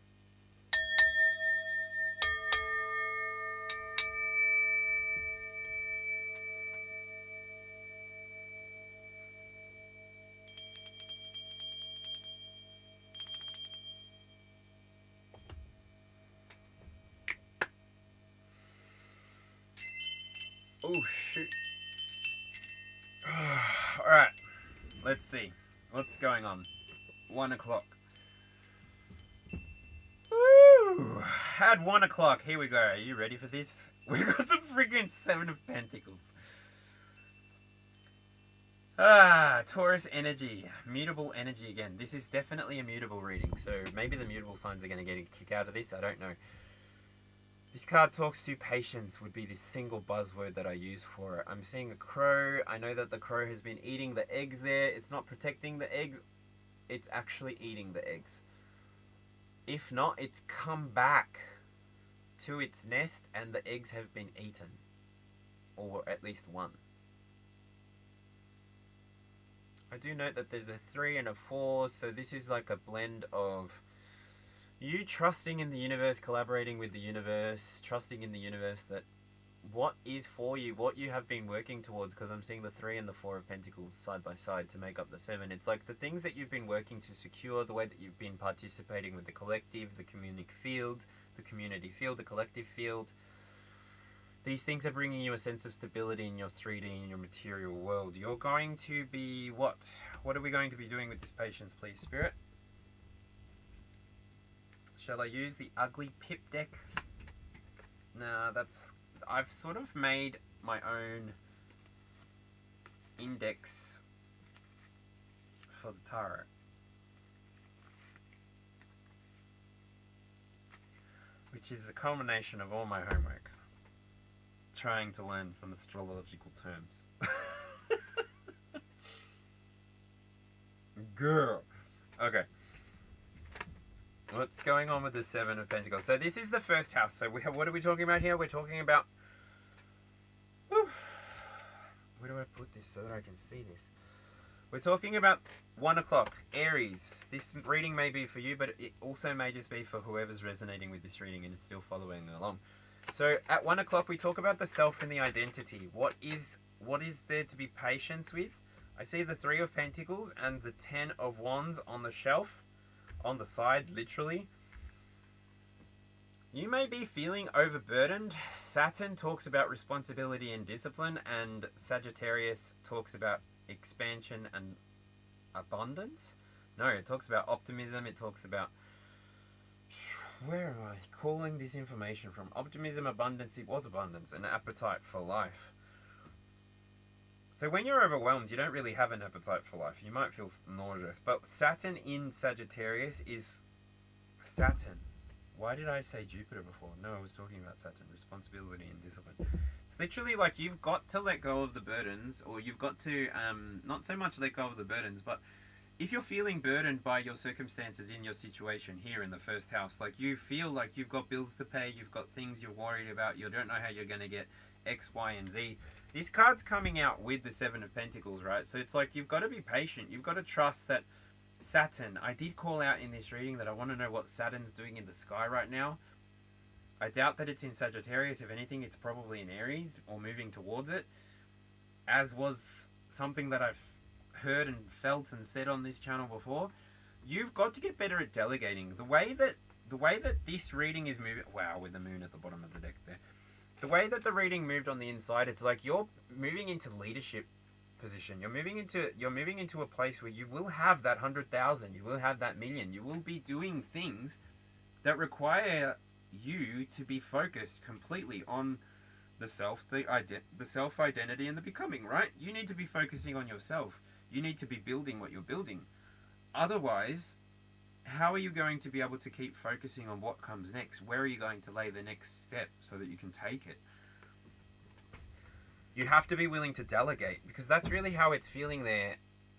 Oh, shoot. Alright. Let's see. What's going on? 1 o'clock. Woo! At 1 o'clock. Here we go. Are you ready for this? We got the freaking 7 of Pentacles. Taurus energy. Mutable energy again. This is definitely a mutable reading. So maybe the mutable signs are going to get a kick out of this. I don't know. This card talks to patience would be the single buzzword that I use for it. I'm seeing a crow. I know that the crow has been eating the eggs there. It's not protecting the eggs. It's actually eating the eggs. If not, it's come back to its nest and the eggs have been eaten. Or at least one. I do note that there's a 3 and a 4. So this is like a blend of you trusting in the universe, collaborating with the universe, trusting in the universe that what is for you, what you have been working towards, because I'm seeing the 3 and the 4 of Pentacles side by side to make up the 7. It's like the things that you've been working to secure, the way that you've been participating with the collective, the community field, the collective field. These things are bringing you a sense of stability in your 3D, in your material world. You're going to be what? What are we going to be doing with this patience, please, Spirit? Shall I use the ugly pip deck? Nah, that's... I've sort of made my own index for the tarot. Which is a culmination of all my homework. Trying to learn some astrological terms. Girl. Okay. What's going on with the Seven of Pentacles? So this is the first house. So what are we talking about here? We're talking about... Whew, where do I put this so that I can see this? We're talking about 1 o'clock, Aries. This reading may be for you, but it also may just be for whoever's resonating with this reading and is still following along. So at 1 o'clock, we talk about the self and the identity. What is there to be patient with? I see the 3 of Pentacles and the 10 of Wands on the shelf, on the side, literally. You may be feeling overburdened. Saturn talks about responsibility and discipline, and Sagittarius talks about expansion and abundance. No, it talks about optimism. It talks about... Where am I calling this information from? Optimism, abundance. It was abundance, an appetite for life. So when you're overwhelmed, you don't really have an appetite for life. You might feel nauseous. But Saturn in Sagittarius is Saturn. Why did I say Jupiter before? No, I was talking about Saturn, responsibility and discipline. It's literally like you've got to let go of the burdens, or you've got to, not so much let go of the burdens, but if you're feeling burdened by your circumstances in your situation here in the first house, like you feel like you've got bills to pay, you've got things you're worried about, you don't know how you're going to get X, Y, and Z. This card's coming out with the 7 of Pentacles, right? So it's like you've got to be patient. You've got to trust that Saturn, I did call out in this reading that I want to know what Saturn's doing in the sky right now. I doubt that it's in Sagittarius. If anything, it's probably in Aries or moving towards it, as was something that I've heard and felt and said on this channel before. You've got to get better at delegating. The way that this reading is moving, wow, with the moon at the bottom of the deck there. The way that the reading moved on the inside, it's like you're moving into leadership position. You're moving into a place where you will have that 100,000, you will have that million, you will be doing things that require you to be focused completely on the self, the self identity and the becoming, right? You need to be focusing on yourself. You need to be building what you're building. Otherwise, how are you going to be able to keep focusing on what comes next? Where are you going to lay the next step so that you can take it? You have to be willing to delegate, because that's really how it's feeling there.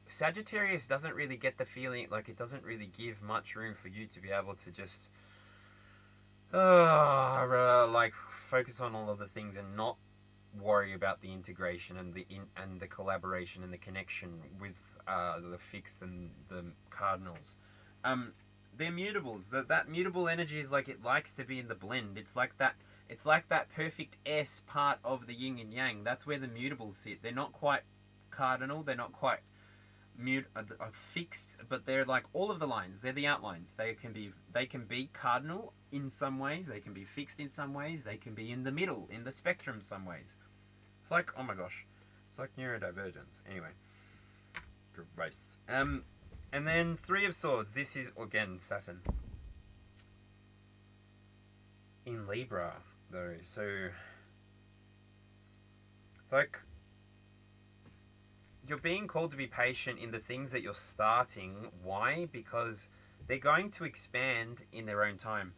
Sagittarius doesn't really get the feeling, like it doesn't really give much room for you to be able to just like focus on all of the things and not worry about the integration and the collaboration and the connection with the fixed and the cardinals. They're mutables. That mutable energy is like, it likes to be in the blend. It's like that perfect S part of the yin and yang. That's where the mutables sit. They're not quite cardinal. They're not quite fixed, but they're like all of the lines. They're the outlines. They can be cardinal in some ways. They can be fixed in some ways. They can be in the middle, in the spectrum some ways. It's like, oh my gosh, it's like neurodivergence. Anyway, gross. And then 3 of Swords. This is again Saturn in Libra, though. So it's like you're being called to be patient in the things that you're starting. Why? Because they're going to expand in their own time.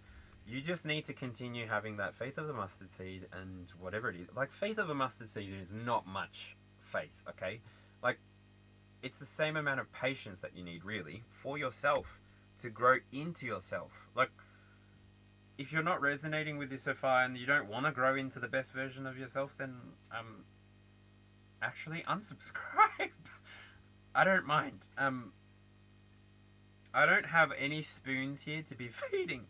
You just need to continue having that faith of the mustard seed and whatever it is. Like, faith of a mustard seed is not much faith, okay? Like, it's the same amount of patience that you need, really, for yourself, to grow into yourself. Like, if you're not resonating with this so far and you don't want to grow into the best version of yourself, then actually unsubscribe. I don't mind. I don't have any spoons here to be feeding.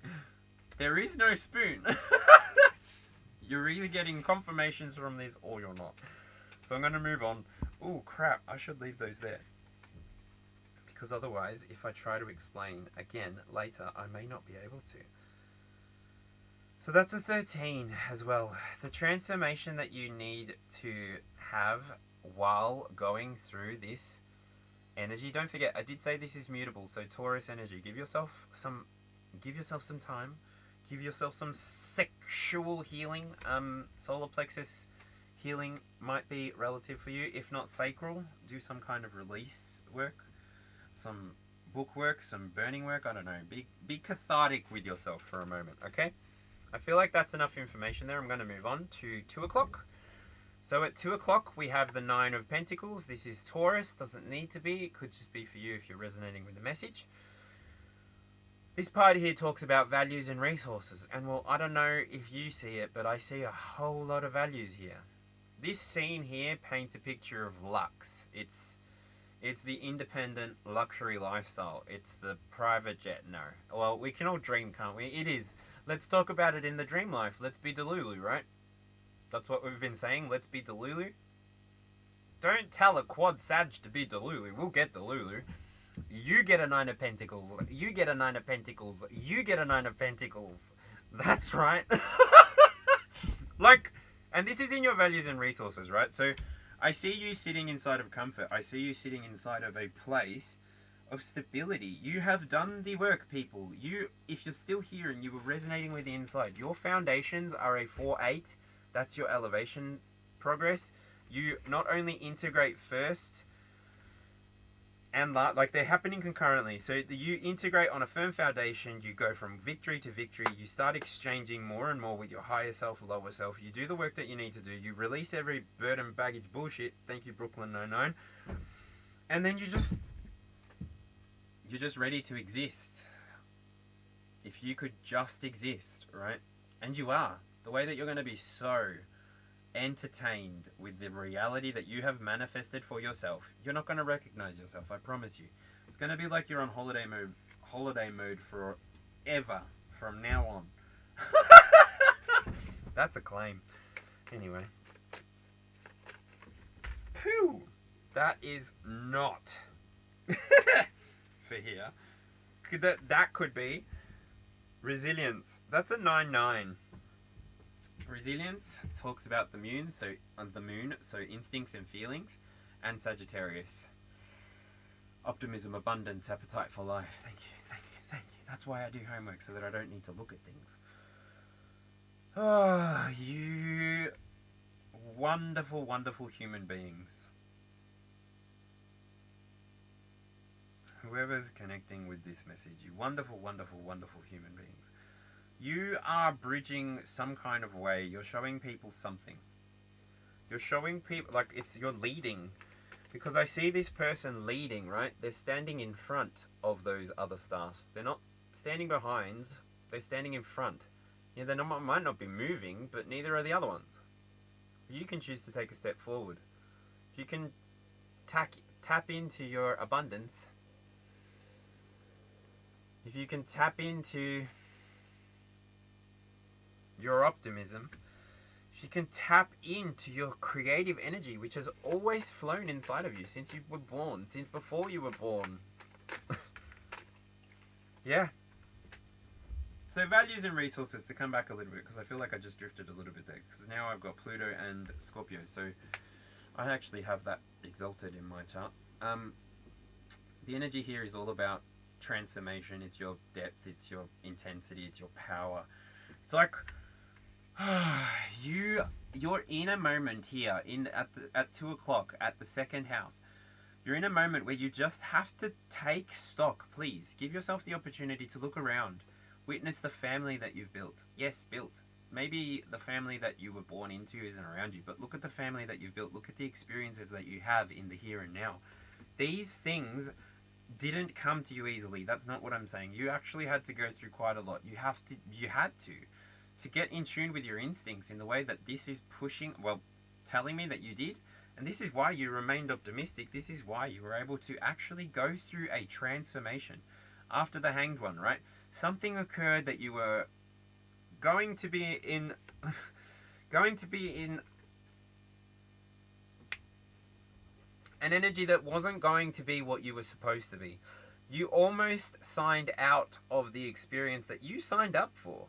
There is no spoon. You're either getting confirmations from this or you're not. So I'm going to move on. Oh crap, I should leave those there. Because otherwise, if I try to explain again later, I may not be able to. So that's a 13 as well. The transformation that you need to have while going through this energy. Don't forget, I did say this is mutable, so Taurus energy. Give yourself some time. Give yourself some sexual healing. Solar plexus healing might be relative for you. If not sacral, do some kind of release work. Some book work, some burning work. I don't know. Be cathartic with yourself for a moment, okay? I feel like that's enough information there. I'm going to move on to 2 o'clock. So at 2 o'clock, we have the 9 of Pentacles. This is Taurus. Doesn't need to be. It could just be for you if you're resonating with the message. This part here talks about values and resources. And well, I don't know if you see it, but I see a whole lot of values here. This scene here paints a picture of lux. It's the independent luxury lifestyle. It's the private jet. No. Well, we can all dream, can't we? It is. Let's talk about it in the dream life. Let's be Delulu, right? That's what we've been saying. Let's be Delulu. Don't tell a quad Sag to be Delulu. We'll get Delulu. You get a 9 of Pentacles. You get a 9 of Pentacles. You get a 9 of Pentacles. That's right. Like, and this is in your values and resources, right? So I see you sitting inside of comfort. I see you sitting inside of a place of stability. You have done the work, people. If you're still here and you were resonating with the inside, your foundations are a 4-8. That's your elevation progress. You not only integrate first and like they're happening concurrently. So you integrate on a firm foundation. You go from victory to victory. You start exchanging more and more with your higher self, lower self. You do the work that you need to do. You release every burden, baggage, bullshit. Thank you, Brooklyn 99. And then you're just ready to exist. If you could just exist, right? And you are. The way that you're going to be so entertained with the reality that you have manifested for yourself, you're not going to recognize yourself, I promise you. It's going to be like you're on holiday mode forever from now on. That's a claim. Anyway. Phew. That is not for here. That could be resilience. That's a 9-9. Resilience talks about the moon, so instincts and feelings, and Sagittarius. Optimism, abundance, appetite for life. Thank you, thank you, thank you. That's why I do homework, so that I don't need to look at things. Oh, you wonderful, wonderful human beings. Whoever's connecting with this message, you wonderful, wonderful, wonderful human beings. You are bridging some kind of way. You're showing people something. You're showing people, like, you're leading. Because I see this person leading, right? They're standing in front of those other staffs. They're not standing behind. They're standing in front. Yeah, they might not be moving, but neither are the other ones. You can choose to take a step forward. You can tap into your abundance. If you can tap into your optimism, if you can tap into your creative energy, which has always flown inside of you since you were born, since before you were born. Yeah. So values and resources, to come back a little bit, because I feel like I just drifted a little bit there, because now I've got Pluto and Scorpio, so I actually have that exalted in my chart. The energy here is all about transformation. It's your depth, it's your intensity, it's your power. It's like you're in a moment here at 2 o'clock at the second house. You're in a moment where you just have to take stock. Please give yourself the opportunity to look around, witness the family that you've built. Yes, built. Maybe the family that you were born into isn't around you, but look at the family that you've built. Look at the experiences that you have in the here and now. These things didn't come to you easily. That's not what I'm saying. You actually had to go through quite a lot. You had to get in tune with your instincts in the way that this is telling me that you did. And this is why you remained optimistic. This is why you were able to actually go through a transformation. After the Hanged One, right? Something occurred that you were going to be in an energy that wasn't going to be what you were supposed to be. You almost signed out of the experience that you signed up for.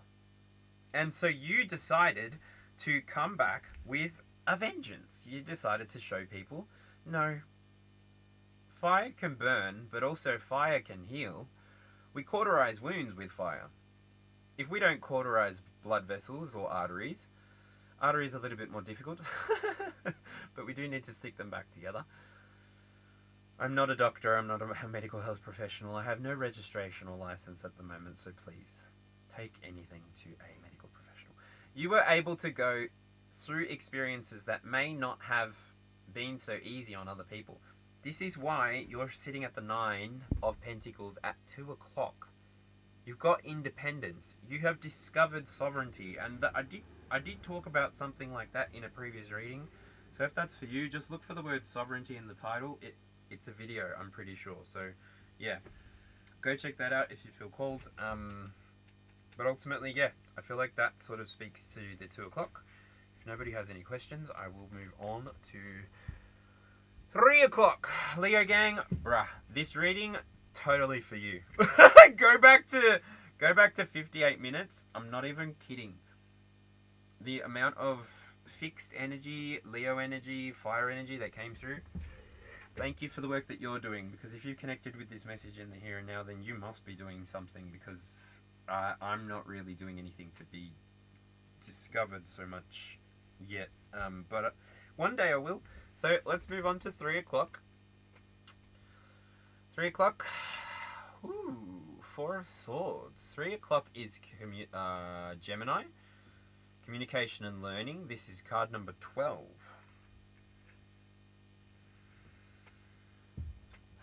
And so you decided to come back with a vengeance. You decided to show people, no, fire can burn, but also fire can heal. We cauterize wounds with fire. If we don't cauterize blood vessels or arteries are a little bit more difficult, but we do need to stick them back together. I'm not a doctor, I'm not a medical health professional, I have no registration or license at the moment, so please take anything to a medical professional. You were able to go through experiences that may not have been so easy on other people. This is why you're sitting at the 9 of Pentacles at 2 o'clock. You've got independence. You have discovered sovereignty. And I did talk about something like that in a previous reading. So if that's for you, just look for the word sovereignty in the title. It's a video, I'm pretty sure. So yeah, go check that out if you feel called. But ultimately, yeah, I feel like that sort of speaks to the 2 o'clock. If nobody has any questions, I will move on to 3 o'clock. Leo gang, bruh, this reading, totally for you. Go back to 58 minutes. I'm not even kidding. The amount of fixed energy, Leo energy, fire energy that came through. Thank you for the work that you're doing, because if you connected with this message in the here and now, then you must be doing something, because I'm not really doing anything to be discovered so much yet. But one day I will. So let's move on to 3 o'clock. 3 o'clock. Ooh, 4 of Swords. 3 o'clock is Gemini. Communication and learning. This is card number 12.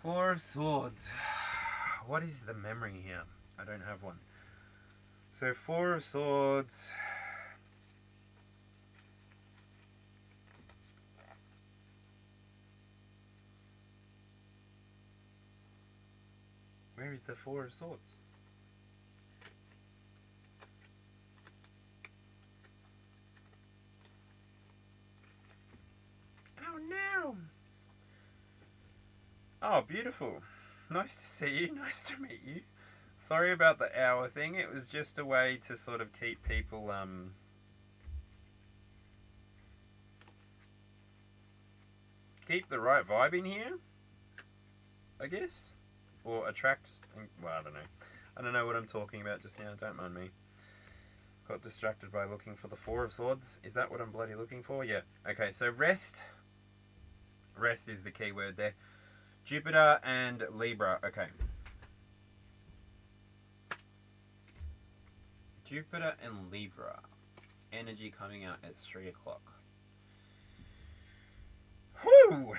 4 of Swords. What is the memory here? I don't have one. So 4 of Swords. Where is the 4 of Swords? Oh no! Oh, beautiful. Nice to see you. Nice to meet you. Sorry about the hour thing. It was just a way to sort of keep people, keep the right vibe in here, I guess. Or attract, well, I don't know. I don't know what I'm talking about just now, don't mind me. Got distracted by looking for the 4 of Swords. Is that what I'm bloody looking for? Yeah. Okay, so rest. Rest is the key word there. Jupiter and Libra. Okay. Jupiter and Libra. Energy coming out at 3 o'clock. Whew!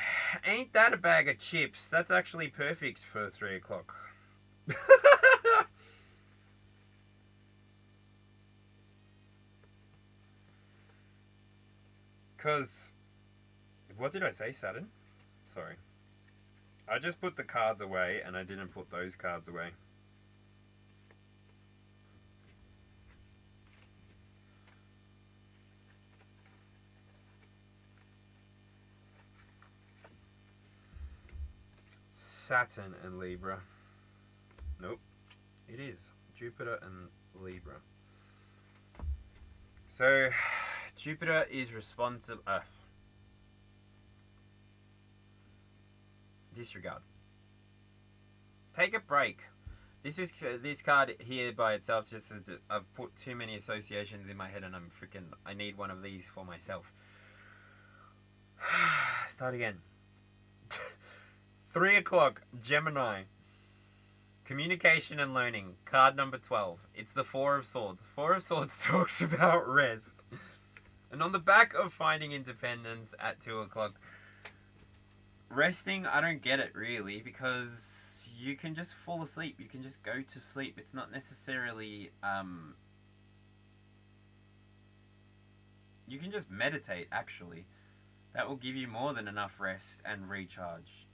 Ain't that a bag of chips? That's actually perfect for 3 o'clock. Because, what did I say, Saturn? Sorry. I just put the cards away and I didn't put those cards away. Saturn and Libra. Nope. It is Jupiter and Libra. So, Jupiter is responsible. Disregard. Take a break. This card here by itself just says that I've put too many associations in my head and I need one of these for myself. Start again. 3 o'clock, Gemini. Communication and learning. Card number 12. It's the 4 of Swords. 4 of Swords talks about rest. And on the back of finding independence at 2 o'clock, resting, I don't get it really, because you can just fall asleep. You can just go to sleep. It's not necessarily, you can just meditate, actually. That will give you more than enough rest and recharge.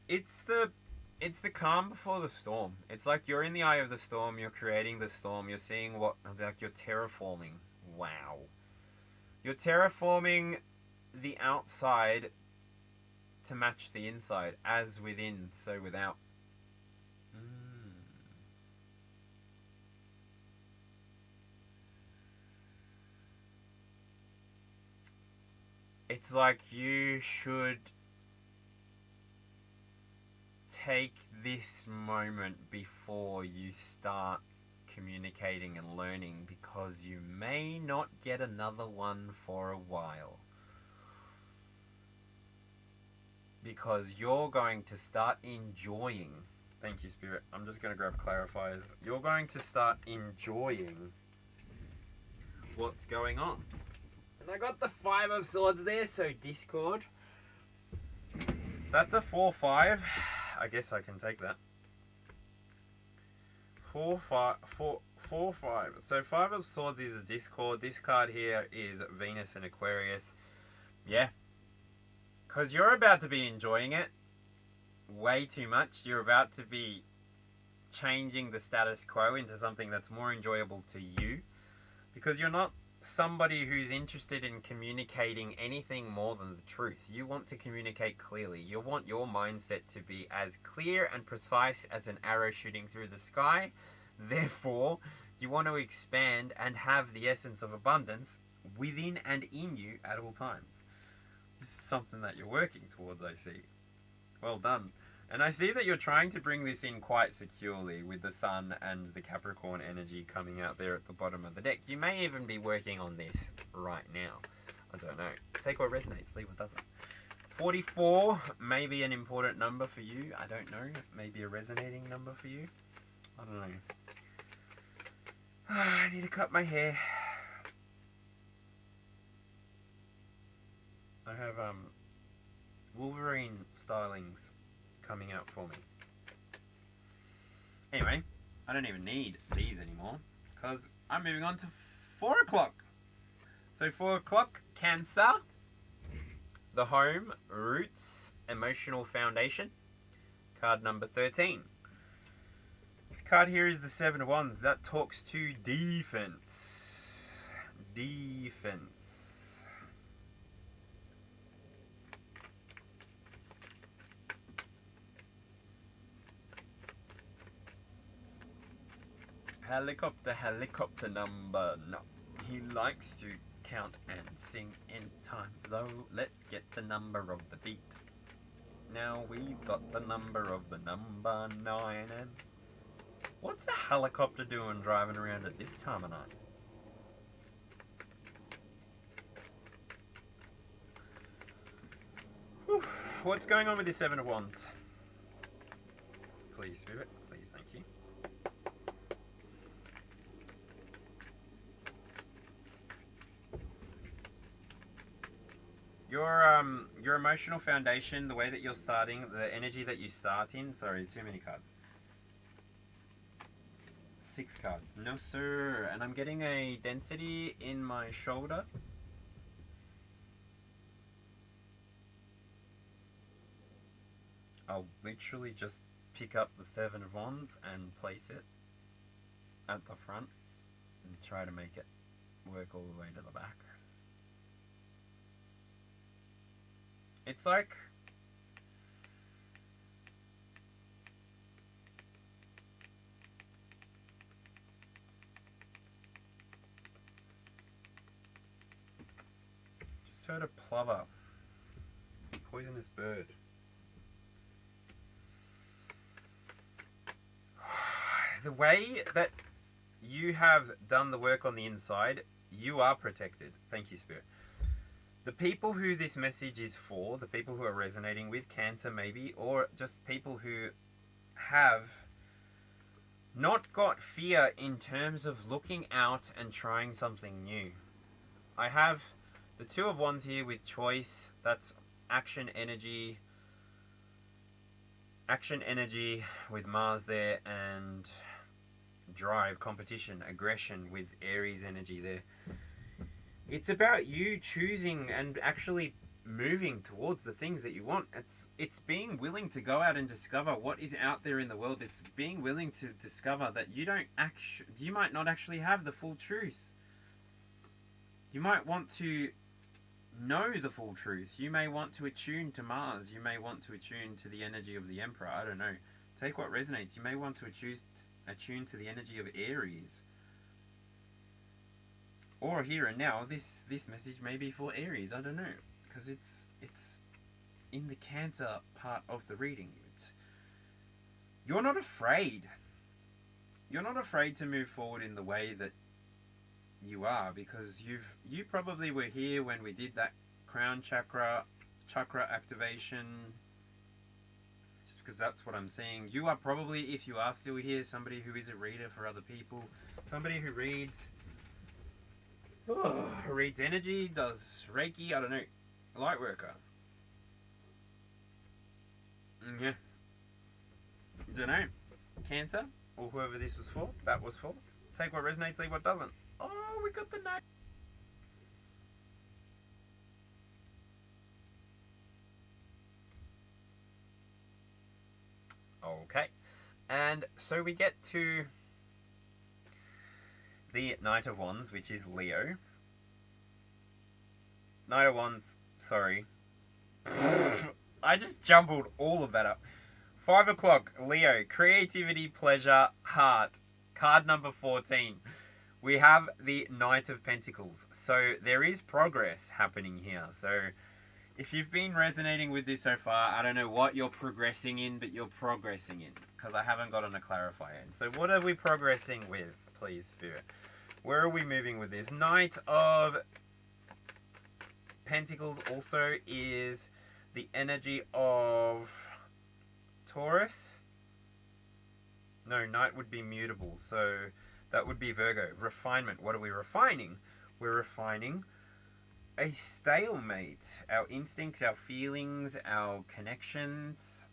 It's the calm before the storm. It's like you're in the eye of the storm, you're creating the storm, you're seeing like you're terraforming. Wow. You're terraforming the outside to match the inside, as within, so without. It's like you should take this moment before you start communicating and learning, because you may not get another one for a while. Because you're going to start enjoying. Thank you, Spirit. I'm just going to grab clarifiers. You're going to start enjoying what's going on. And I got the 5 of Swords there, so Discord. That's a 4-5. I guess I can take that. 4-5. So 5 of Swords is a Discord. This card here is Venus and Aquarius. Yeah. Because you're about to be enjoying it way too much. You're about to be changing the status quo into something that's more enjoyable to you. Because you're not somebody who's interested in communicating anything more than the truth. You want to communicate clearly. You want your mindset to be as clear and precise as an arrow shooting through the sky. Therefore, you want to expand and have the essence of abundance within and in you at all times. This is something that you're working towards, I see. Well done. And I see that you're trying to bring this in quite securely with the Sun and the Capricorn energy coming out there at the bottom of the deck. You may even be working on this right now. I don't know. Take what resonates, leave what doesn't. 44 may be an important number for you. I don't know. Maybe a resonating number for you. I don't know. I need to cut my hair. I have Wolverine stylings coming out for me. Anyway, I don't even need these anymore because I'm moving on to 4 o'clock. So 4 o'clock, Cancer, the home, roots, emotional foundation, card number 13. This card here is the 7 of Wands. That talks to defense. Defense. Helicopter number. No. He likes to count and sing in time. Though, let's get the number of the beat. Now we've got the number of the number 9. And what's a helicopter doing driving around at this time of night? Whew. What's going on with the 7 of Wands? Please, Spirit. Please, thank you. Your emotional foundation, the way that you're starting, the energy that you start in. Sorry, too many cards. 6 cards. No, sir. And I'm getting a density in my shoulder. I'll literally just pick up the 7 of Wands and place it at the front and try to make it work all the way to the back. It's like just heard a plover. Poisonous bird. The way that you have done the work on the inside, you are protected. Thank you, Spirit. The people who this message is for, the people who are resonating with, Cancer maybe, or just people who have not got fear in terms of looking out and trying something new. I have the 2 of Wands here with choice. That's action energy with Mars there, and drive, competition, aggression with Aries energy there. It's about you choosing and actually moving towards the things that you want. It's being willing to go out and discover what is out there in the world. It's being willing to discover that you might not actually have the full truth. You might want to know the full truth. You may want to attune to Mars. You may want to attune to the energy of the Emperor. I don't know. Take what resonates. You may want to attune to the energy of Aries. Or here and now, this message may be for Aries. I don't know, because it's in the Cancer part of the reading. You're not afraid. you're not afraid to move forward in the way that you are, because you probably were here when we did that crown chakra activation, just because that's what I'm seeing. You are probably, if you are still here, somebody who is a reader for other people, somebody who reads energy, does Reiki, I don't know, light worker. Yeah. Don't know. Cancer, or whoever this was for, that was for. Take what resonates, leave what doesn't. Oh, we got the night. Okay. And so we get to the Knight of Wands, which is Leo. Knight of Wands, sorry. I just jumbled all of that up. 5 o'clock, Leo, creativity, pleasure, heart. Card number 14. We have the Knight of Pentacles. So there is progress happening here. So if you've been resonating with this so far, I don't know what you're progressing in, but you're progressing in, because I haven't gotten a clarifier in. So what are we progressing with, please, Spirit? Where are we moving with this? Knight of Pentacles also is the energy of Taurus. No, Knight would be mutable, so that would be Virgo. Refinement. What are we refining? We're refining a stalemate. Our instincts, our feelings, our connections.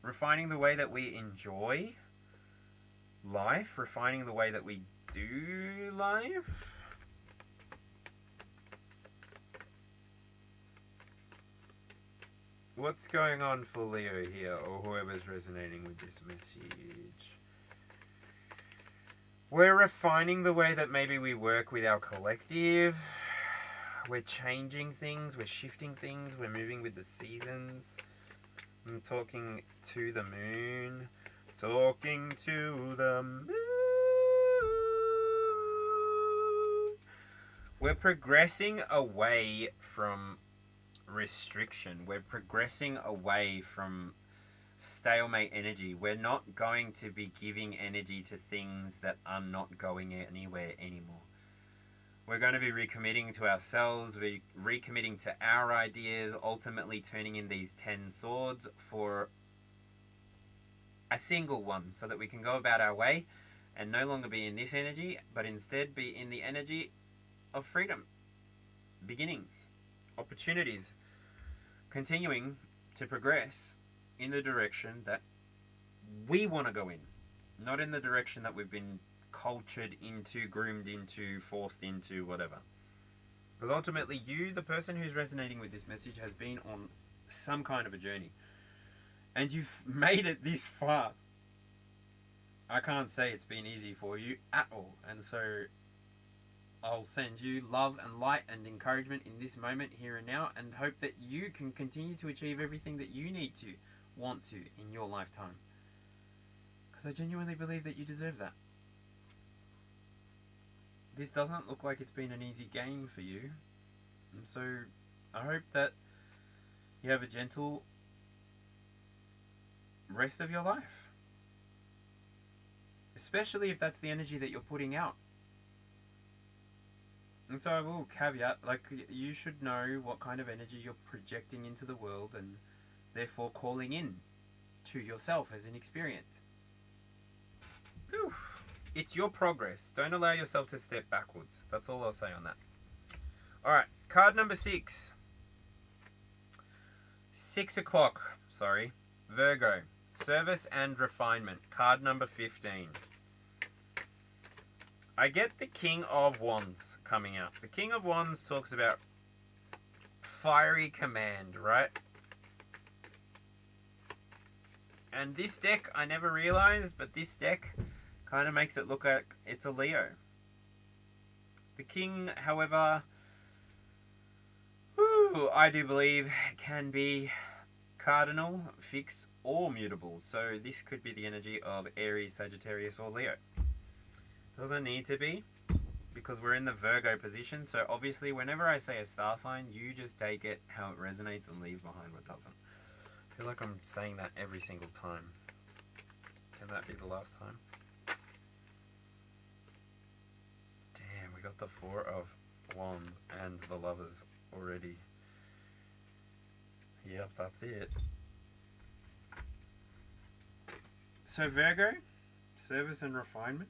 Refining the way that we enjoy life. Refining the way that we do life. What's going on for Leo here, or whoever's resonating with this message? We're refining the way that maybe we work with our collective. We're changing things, we're shifting things, we're moving with the seasons. I'm talking to the moon. Talking to the moon. We're progressing away from restriction. We're progressing away from stalemate energy. We're not going to be giving energy to things that are not going anywhere anymore. We're going to be recommitting to ourselves, recommitting to our ideas, ultimately turning in these 10 swords for a single one, so that we can go about our way and no longer be in this energy, but instead be in the energy of freedom, beginnings, opportunities, continuing to progress in the direction that we want to go in, not in the direction that we've been cultured into, groomed into, forced into, whatever. Because ultimately you, the person who's resonating with this message, has been on some kind of a journey, and you've made it this far. I can't say it's been easy for you at all, and so I'll send you love and light and encouragement in this moment, here and now, and hope that you can continue to achieve everything that you need to, want to, in your lifetime. Because I genuinely believe that you deserve that. This doesn't look like it's been an easy game for you, and so I hope that you have a gentle rest of your life. Especially if that's the energy that you're putting out. And so I will caveat, like, you should know what kind of energy you're projecting into the world, and therefore calling in to yourself as an experience. Whew. It's your progress. Don't allow yourself to step backwards. That's all I'll say on that. Alright, card number 6. 6 o'clock, sorry. Virgo. Service and refinement. Card number 15. I get the King of Wands coming out. The King of Wands talks about fiery command, right? And this deck, I never realized, but this deck kind of makes it look like it's a Leo. The King, however, I do believe can be cardinal, fixed, or mutable. So this could be the energy of Aries, Sagittarius, or Leo. Doesn't need to be, because we're in the Virgo position. So obviously whenever I say a star sign, you just take it how it resonates and leave behind what doesn't. I feel like I'm saying that every single time. Can that be the last time? Damn, we got the Four of Wands and the Lovers already. Yep, that's it. So Virgo, service and refinement.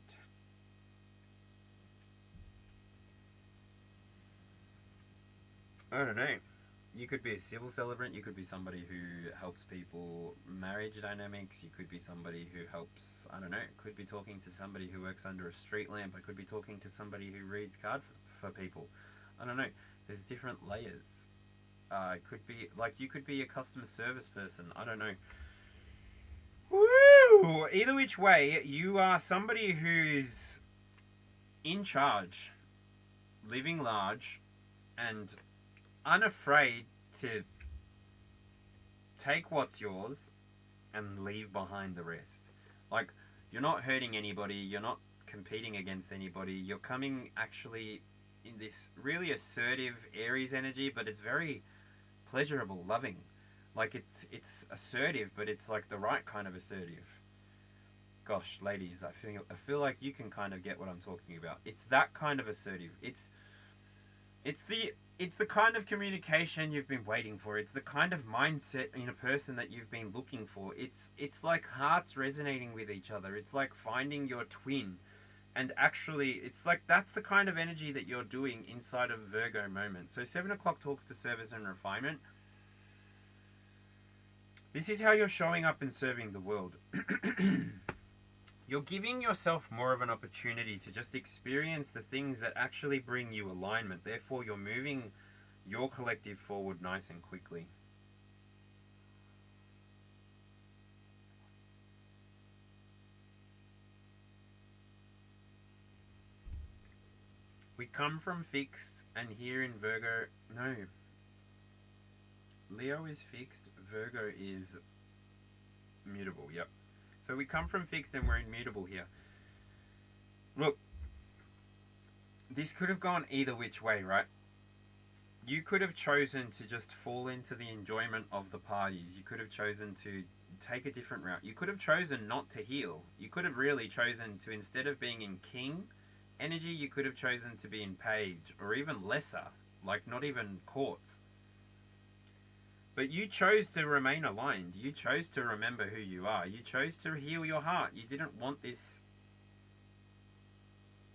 I don't know. You could be a civil celebrant, you could be somebody who helps people, marriage dynamics, you could be somebody who helps, I don't know, could be talking to somebody who works under a street lamp, I could be talking to somebody who reads cards for people. I don't know, there's different layers. It could be, like, you could be a customer service person, I don't know. Woo! Either which way, you are somebody who's in charge, living large, and unafraid to take what's yours and leave behind the rest. Like, you're not hurting anybody, you're not competing against anybody, you're coming actually in this really assertive Aries energy, but it's very pleasurable, loving. Like, it's assertive, but it's like the right kind of assertive. Gosh, ladies, I feel like you can kind of get what I'm talking about. It's that kind of assertive. It's the kind of communication you've been waiting for. It's the kind of mindset in a person that you've been looking for. It's like hearts resonating with each other. It's like finding your twin. And actually, it's like that's the kind of energy that you're doing inside of Virgo moment. So 7 o'clock talks to service and refinement. This is how you're showing up and serving the world. You're giving yourself more of an opportunity to just experience the things that actually bring you alignment. Therefore, you're moving your collective forward nice and quickly. We come from fixed, and here in Virgo, no. Leo is fixed, Virgo is mutable, yep. So we come from fixed and we're immutable here. Look, this could have gone either which way, right? You could have chosen to just fall into the enjoyment of the parties. You could have chosen to take a different route. You could have chosen not to heal. You could have really chosen to, instead of being in king energy, you could have chosen to be in page, or even lesser, like not even courts. But you chose to remain aligned. You chose to remember who you are. You chose to heal your heart. You didn't want this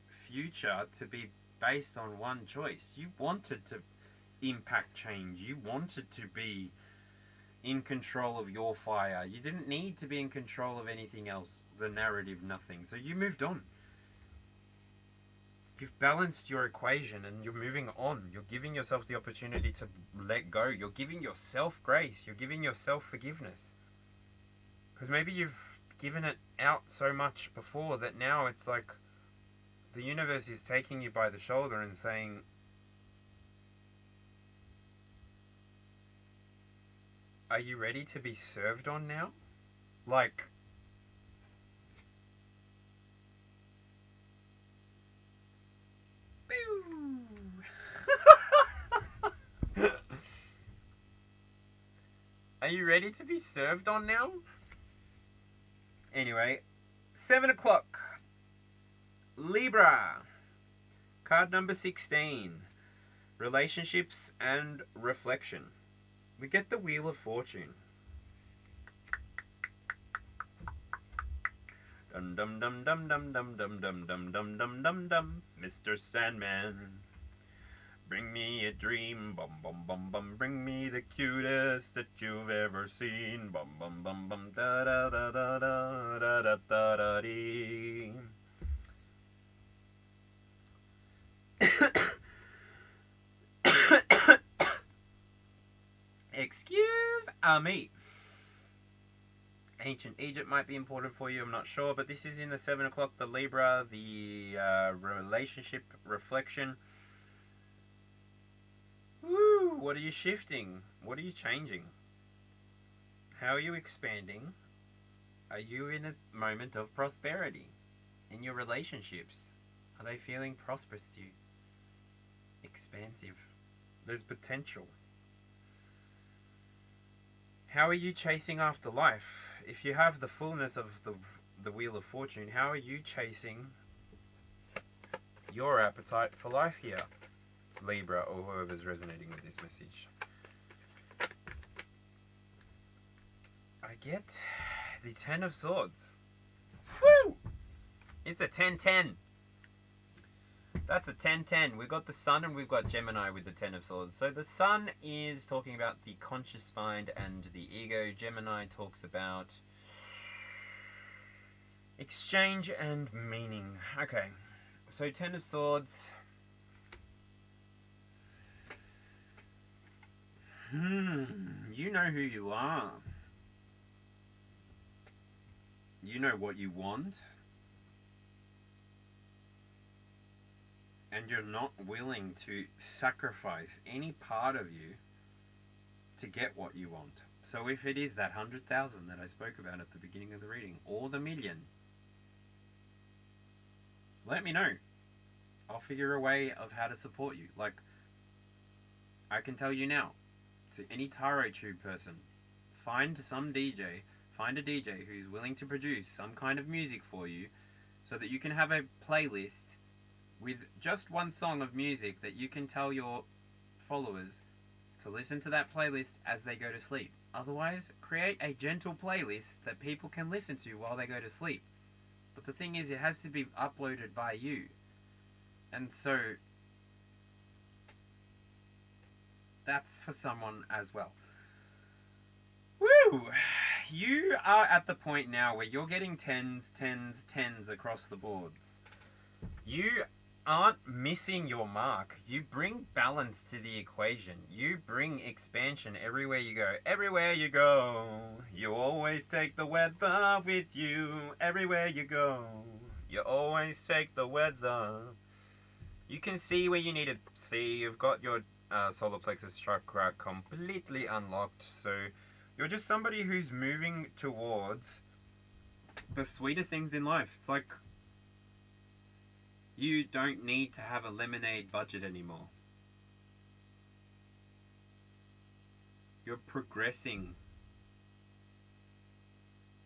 future to be based on one choice. You wanted to impact change. You wanted to be in control of your fire. You didn't need to be in control of anything else. The narrative, nothing. So you moved on. You've balanced your equation and you're moving on. You're giving yourself the opportunity to let go. You're giving yourself grace. You're giving yourself forgiveness. Because maybe you've given it out so much before that now it's like the universe is taking you by the shoulder and saying, are you ready to be served on now? Like, are you ready to be served on now? Anyway, 7 o'clock. Libra. Card number 16. Relationships and reflection. We get the Wheel of Fortune. Dum dum dum dum dum dum dum dum dum dum dum dum dum. Mr. Sandman, bring me a dream, bum bum bum bum. Bring me the cutest that you've ever seen, bum bum bum bum. Da da da da da da da da da dee. Excuse me. Ancient Egypt might be important for you, I'm not sure, but this is in the 7 o'clock, the Libra, the relationship reflection. Woo, what are you shifting? What are you changing? How are you expanding? Are you in a moment of prosperity in your relationships? Are they feeling prosperous to you? Expansive. There's potential. How are you chasing after life? If you have the fullness of the the Wheel of Fortune, how are you chasing your appetite for life here, Libra, or whoever's resonating with this message? I get the Ten of Swords. Woo! It's a 10-10. That's a 10-10. We've got the Sun and we've got Gemini with the Ten of Swords. So the Sun is talking about the conscious mind and the ego. Gemini talks about exchange and meaning. Okay, so Ten of Swords. You know who you are. You know what you want. And you're not willing to sacrifice any part of you to get what you want. So if it is that 100,000 that I spoke about at the beginning of the reading, or the million, let me know. I'll figure a way of how to support you. Like, I can tell you now, to any tarot tube person, find some DJ, find a DJ who's willing to produce some kind of music for you so that you can have a playlist with just one song of music that you can tell your followers to listen to that playlist as they go to sleep. Otherwise, create a gentle playlist that people can listen to while they go to sleep. But the thing is, it has to be uploaded by you. And so, that's for someone as well. Woo! You are at the point now where you're getting 10s, 10s, 10s across the boards. You aren't missing your mark. You bring balance to the equation. You bring expansion everywhere you go. Everywhere you go, you always take the weather with you. Everywhere you go, you always take the weather. You can see where you need to see. You've got your solar plexus chakra completely unlocked. So you're just somebody who's moving towards the sweeter things in life. It's like you don't need to have a lemonade budget anymore. You're progressing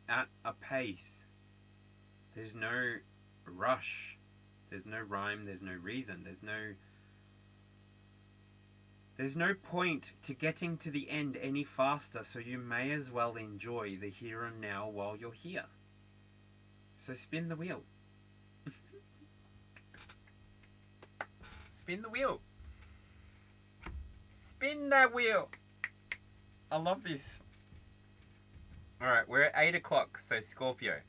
at a pace. There's no rush. There's no rhyme. There's no reason. There's no point to getting to the end any faster, so you may as well enjoy the here and now while you're here. So spin the wheel. Spin the wheel. Spin that wheel. I love this. Alright, we're at 8 o'clock, so Scorpio.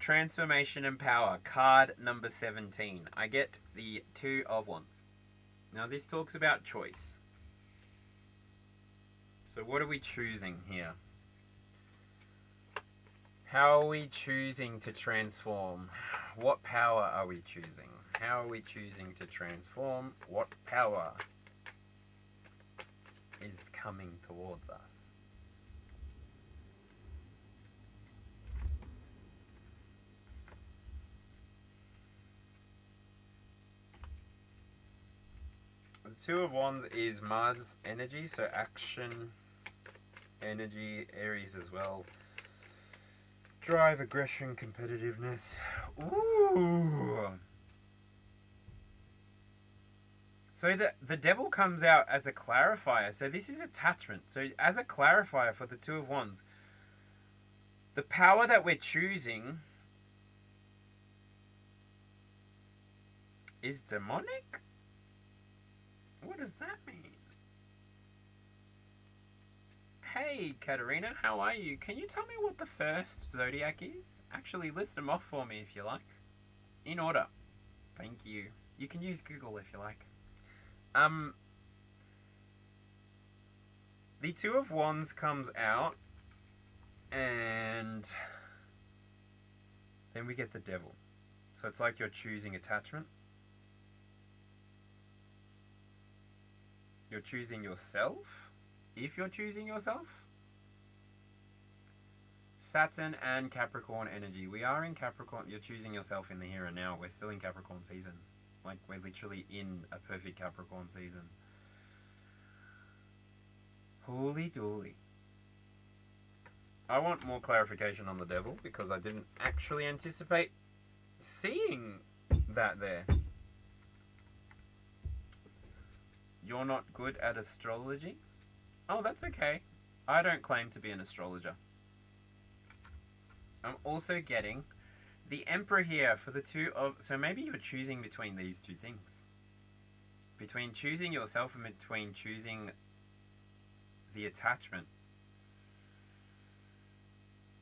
Transformation and Power, card number 17. I get the Two of Wands. Now this talks about choice. So what are we choosing here? How are we choosing to transform? What power are we choosing? How are we choosing to transform? What power is coming towards us? The Two of Wands is Mars energy, so action, energy, Aries as well. Drive, aggression, competitiveness. Ooh! So the devil comes out as a clarifier. So this is attachment. So as a clarifier for the Two of Wands, the power that we're choosing is demonic? What does that mean? Hey, Katerina, how are you? Can you tell me what the first zodiac is? Actually, list them off for me if you like. In order. Thank you. You can use Google if you like. The Two of Wands comes out, and then we get the Devil. So it's like you're choosing attachment. You're choosing yourself, if you're choosing yourself. Saturn and Capricorn energy. We are in Capricorn. You're choosing yourself in the here and now. We're still in Capricorn season. Like, we're literally in a perfect Capricorn season. Holy dooly. I want more clarification on the devil because I didn't actually anticipate seeing that there. You're not good at astrology? Oh, that's okay. I don't claim to be an astrologer. I'm also getting the Emperor here for the two of... So maybe you're choosing between these two things. Between choosing yourself and between choosing the attachment.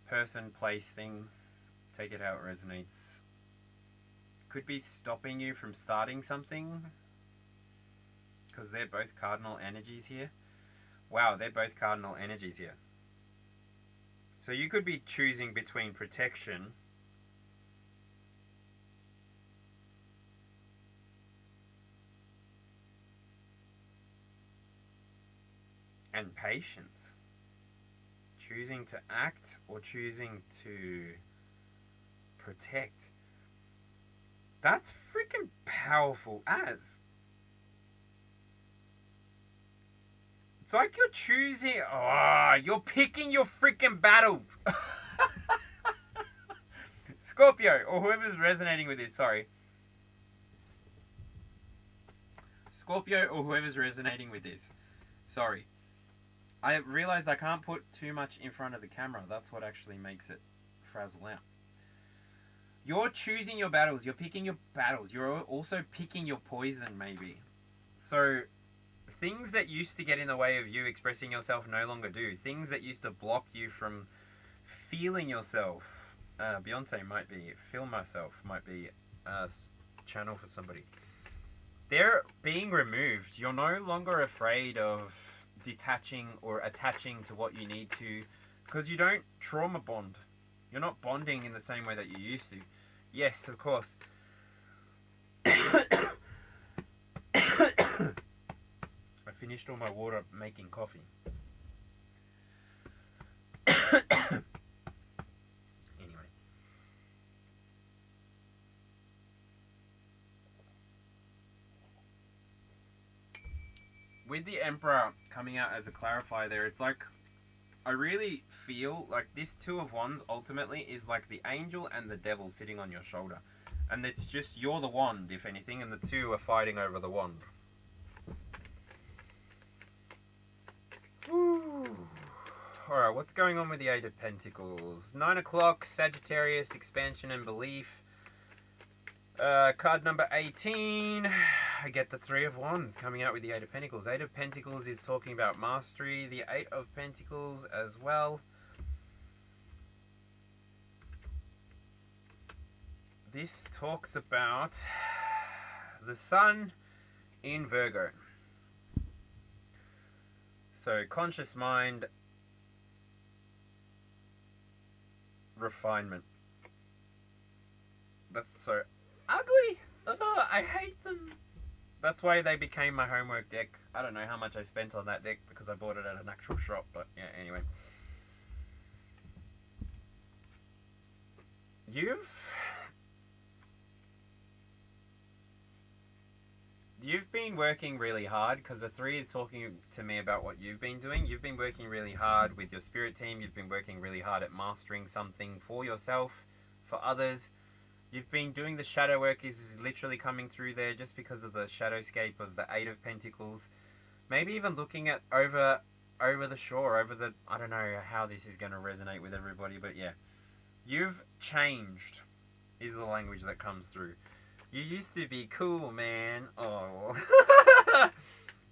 Person, place, thing. Take it how it resonates. Could be stopping you from starting something. Because they're both cardinal energies here. Wow, they're both cardinal energies here. So you could be choosing between protection and patience. Choosing to act or choosing to protect. That's freaking powerful as. It's like you're choosing... Oh, you're picking your freaking battles. Scorpio, or whoever's resonating with this, sorry. Scorpio, or whoever's resonating with this. Sorry. I realized I can't put too much in front of the camera. That's what actually makes it frazzle out. You're choosing your battles. You're picking your battles. You're also picking your poison, maybe. So... things that used to get in the way of you expressing yourself no longer do. Things that used to block you from feeling yourself. Beyonce might be. Feel myself might be a channel for somebody. They're being removed. You're no longer afraid of detaching or attaching to what you need to. Because you don't trauma bond. You're not bonding in the same way that you used to. Yes, of course. Finished all my water making coffee. Anyway. With the Emperor coming out as a clarifier there, it's like, I really feel like this Two of Wands ultimately is like the angel and the devil sitting on your shoulder. And it's just, you're the wand, if anything, and the two are fighting over the wand. Alright, what's going on with the Eight of Pentacles? 9 o'clock, Sagittarius, expansion and belief. Card number 18. I get the Three of Wands coming out with the Eight of Pentacles. Eight of Pentacles is talking about mastery. The Eight of Pentacles as well. This talks about the Sun in Virgo. So, conscious mind, refinement. That's so ugly. Ugh, I hate them. That's why they became my homework deck. I don't know how much I spent on that deck because I bought it at an actual shop, but yeah, anyway. You've been working really hard, because the Three is talking to me about what you've been doing. You've been working really hard with your spirit team. You've been working really hard at mastering something for yourself, for others. You've been doing the shadow work is literally coming through there just because of the shadowscape of the Eight of Pentacles. Maybe even looking at over the shore, I don't know how this is going to resonate with everybody, but yeah. You've changed is the language that comes through. You used to be cool, man. Oh.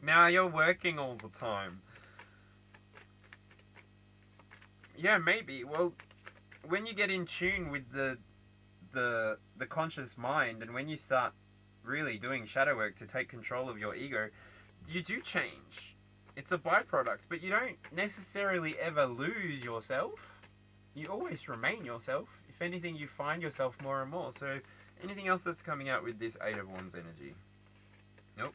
Now you're working all the time. Yeah, maybe. Well, when you get in tune with the conscious mind, and when you start really doing shadow work to take control of your ego, you do change. It's a byproduct, but you don't necessarily ever lose yourself. You always remain yourself. If anything, you find yourself more and more. So anything else that's coming out with this Eight of Wands energy? Nope.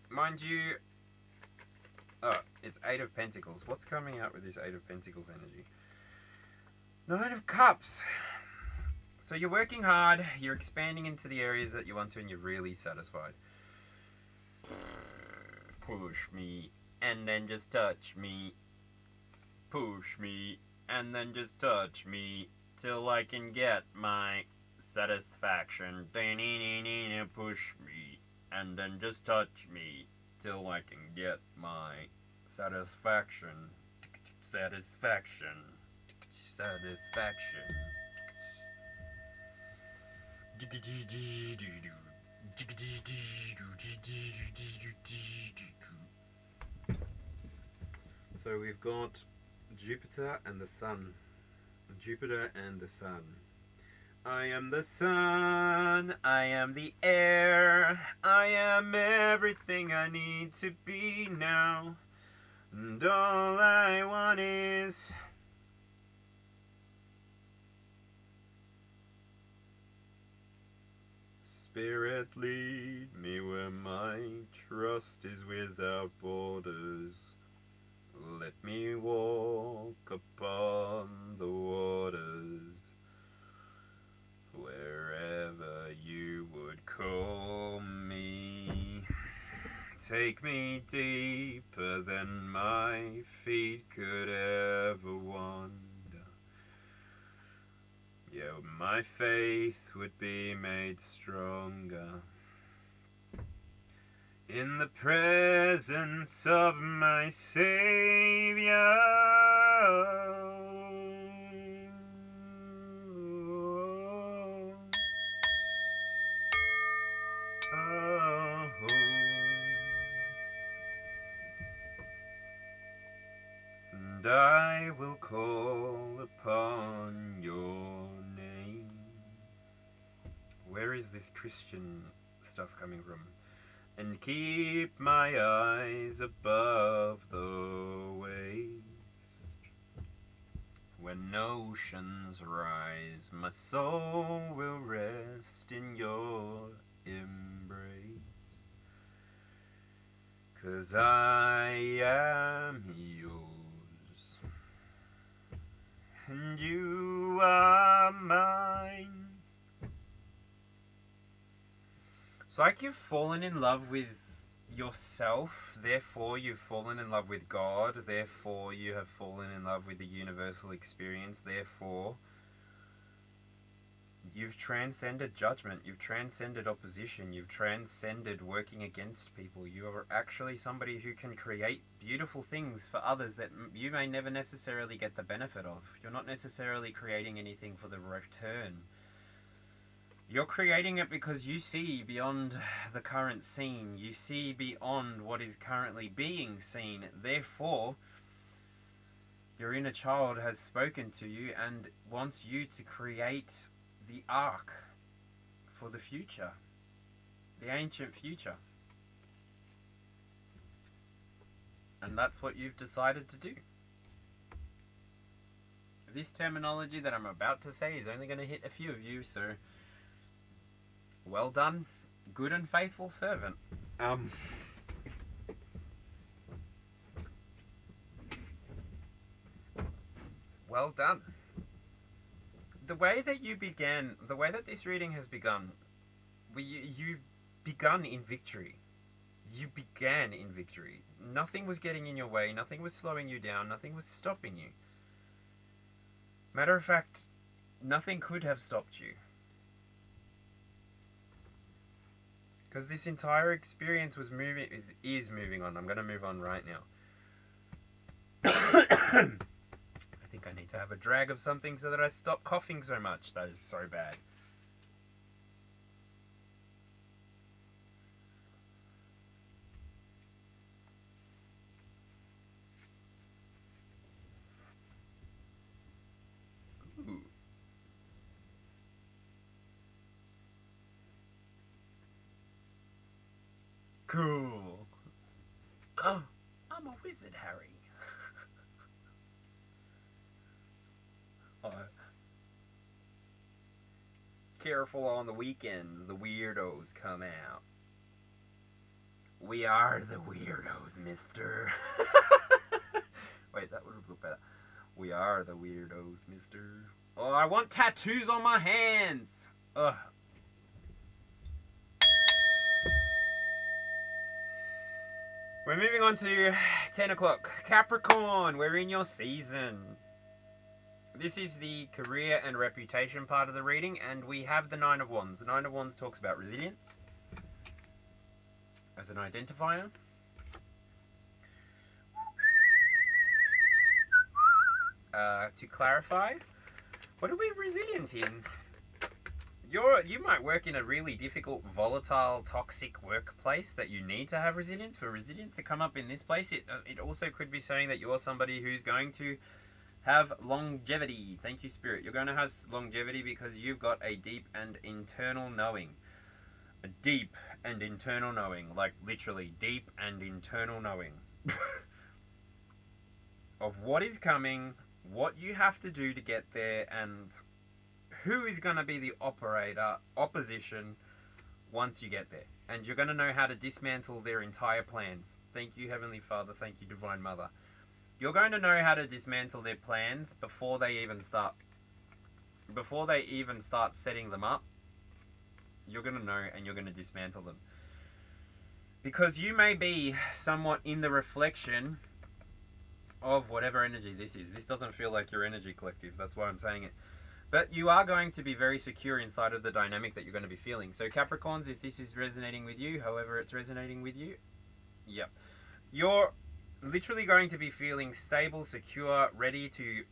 Mind you, oh, it's Eight of Pentacles. What's coming out with this Eight of Pentacles energy? Nine of Cups. So you're working hard, you're expanding into the areas that you want to, and you're really satisfied. push me, and then just touch me. Push me, and then just touch me, till I can get my satisfaction. Push me, and then just touch me, till I can get my satisfaction. Satisfaction. Satisfaction. So we've got Jupiter and the Sun. Jupiter and the Sun. I am the sun, I am the air, I am everything I need to be now. And all I want is Spirit, lead me where my trust is without borders. Let me walk upon the waters, wherever you would call me. Take me deeper than my feet could ever wander. Yeah, my faith would be made stronger in the presence of my Savior. And I will call upon your name. Where is this Christian stuff coming from? And keep my eyes above the waves. When oceans rise, my soul will rest in your embrace. 'Cause I am yours, and you are mine. It's like you've fallen in love with yourself, therefore you've fallen in love with God, therefore you have fallen in love with the universal experience, therefore you've transcended judgment, you've transcended opposition, you've transcended working against people. You are actually somebody who can create beautiful things for others that you may never necessarily get the benefit of. You're not necessarily creating anything for the return. You're creating it because you see beyond the current scene. You see beyond what is currently being seen. Therefore, your inner child has spoken to you and wants you to create the arc for the future. The ancient future. And that's what you've decided to do. This terminology that I'm about to say is only going to hit a few of you, so well done, good and faithful servant. Well done. The way that you began, the way that this reading has begun, you begun in victory. You began in victory. Nothing was getting in your way, nothing was slowing you down, nothing was stopping you. Matter of fact, nothing could have stopped you. Because this entire experience was moving, it is moving on. I'm going to move on right now. I think I need to have a drag of something so that I stop coughing so much. That is so bad. Ooh. Cool. Oh, I'm a wizard, Harry. Careful on the weekends, the weirdos come out. We are the weirdos, mister. Wait, that would have looked better. We are the weirdos, mister. Oh, I want tattoos on my hands. Ugh. We're moving on to 10 o'clock. Capricorn, we're in your season. This is the career and reputation part of the reading, and we have the Nine of Wands. The Nine of Wands talks about resilience as an identifier. To clarify, what are we resilient in? You might work in a really difficult, volatile, toxic workplace that you need to have resilience. For resilience to come up in this place, it also could be saying that you're somebody who's going to have longevity. Thank you, Spirit. You're going to have longevity because you've got a deep and internal knowing. A deep and internal knowing. Like, literally, deep and internal knowing. Of what is coming, what you have to do to get there, and who is going to be the opposition once you get there. And you're going to know how to dismantle their entire plans. Thank you, Heavenly Father. Thank you, Divine Mother. You're going to know how to dismantle their plans before they even start. Before they even start setting them up, you're going to know, and you're going to dismantle them. Because you may be somewhat in the reflection of whatever energy this is. This doesn't feel like your energy collective. That's why I'm saying it. But you are going to be very secure inside of the dynamic that you're going to be feeling. So Capricorns, if this is resonating with you, however it's resonating with you, yeah. You're literally going to be feeling stable, secure, ready to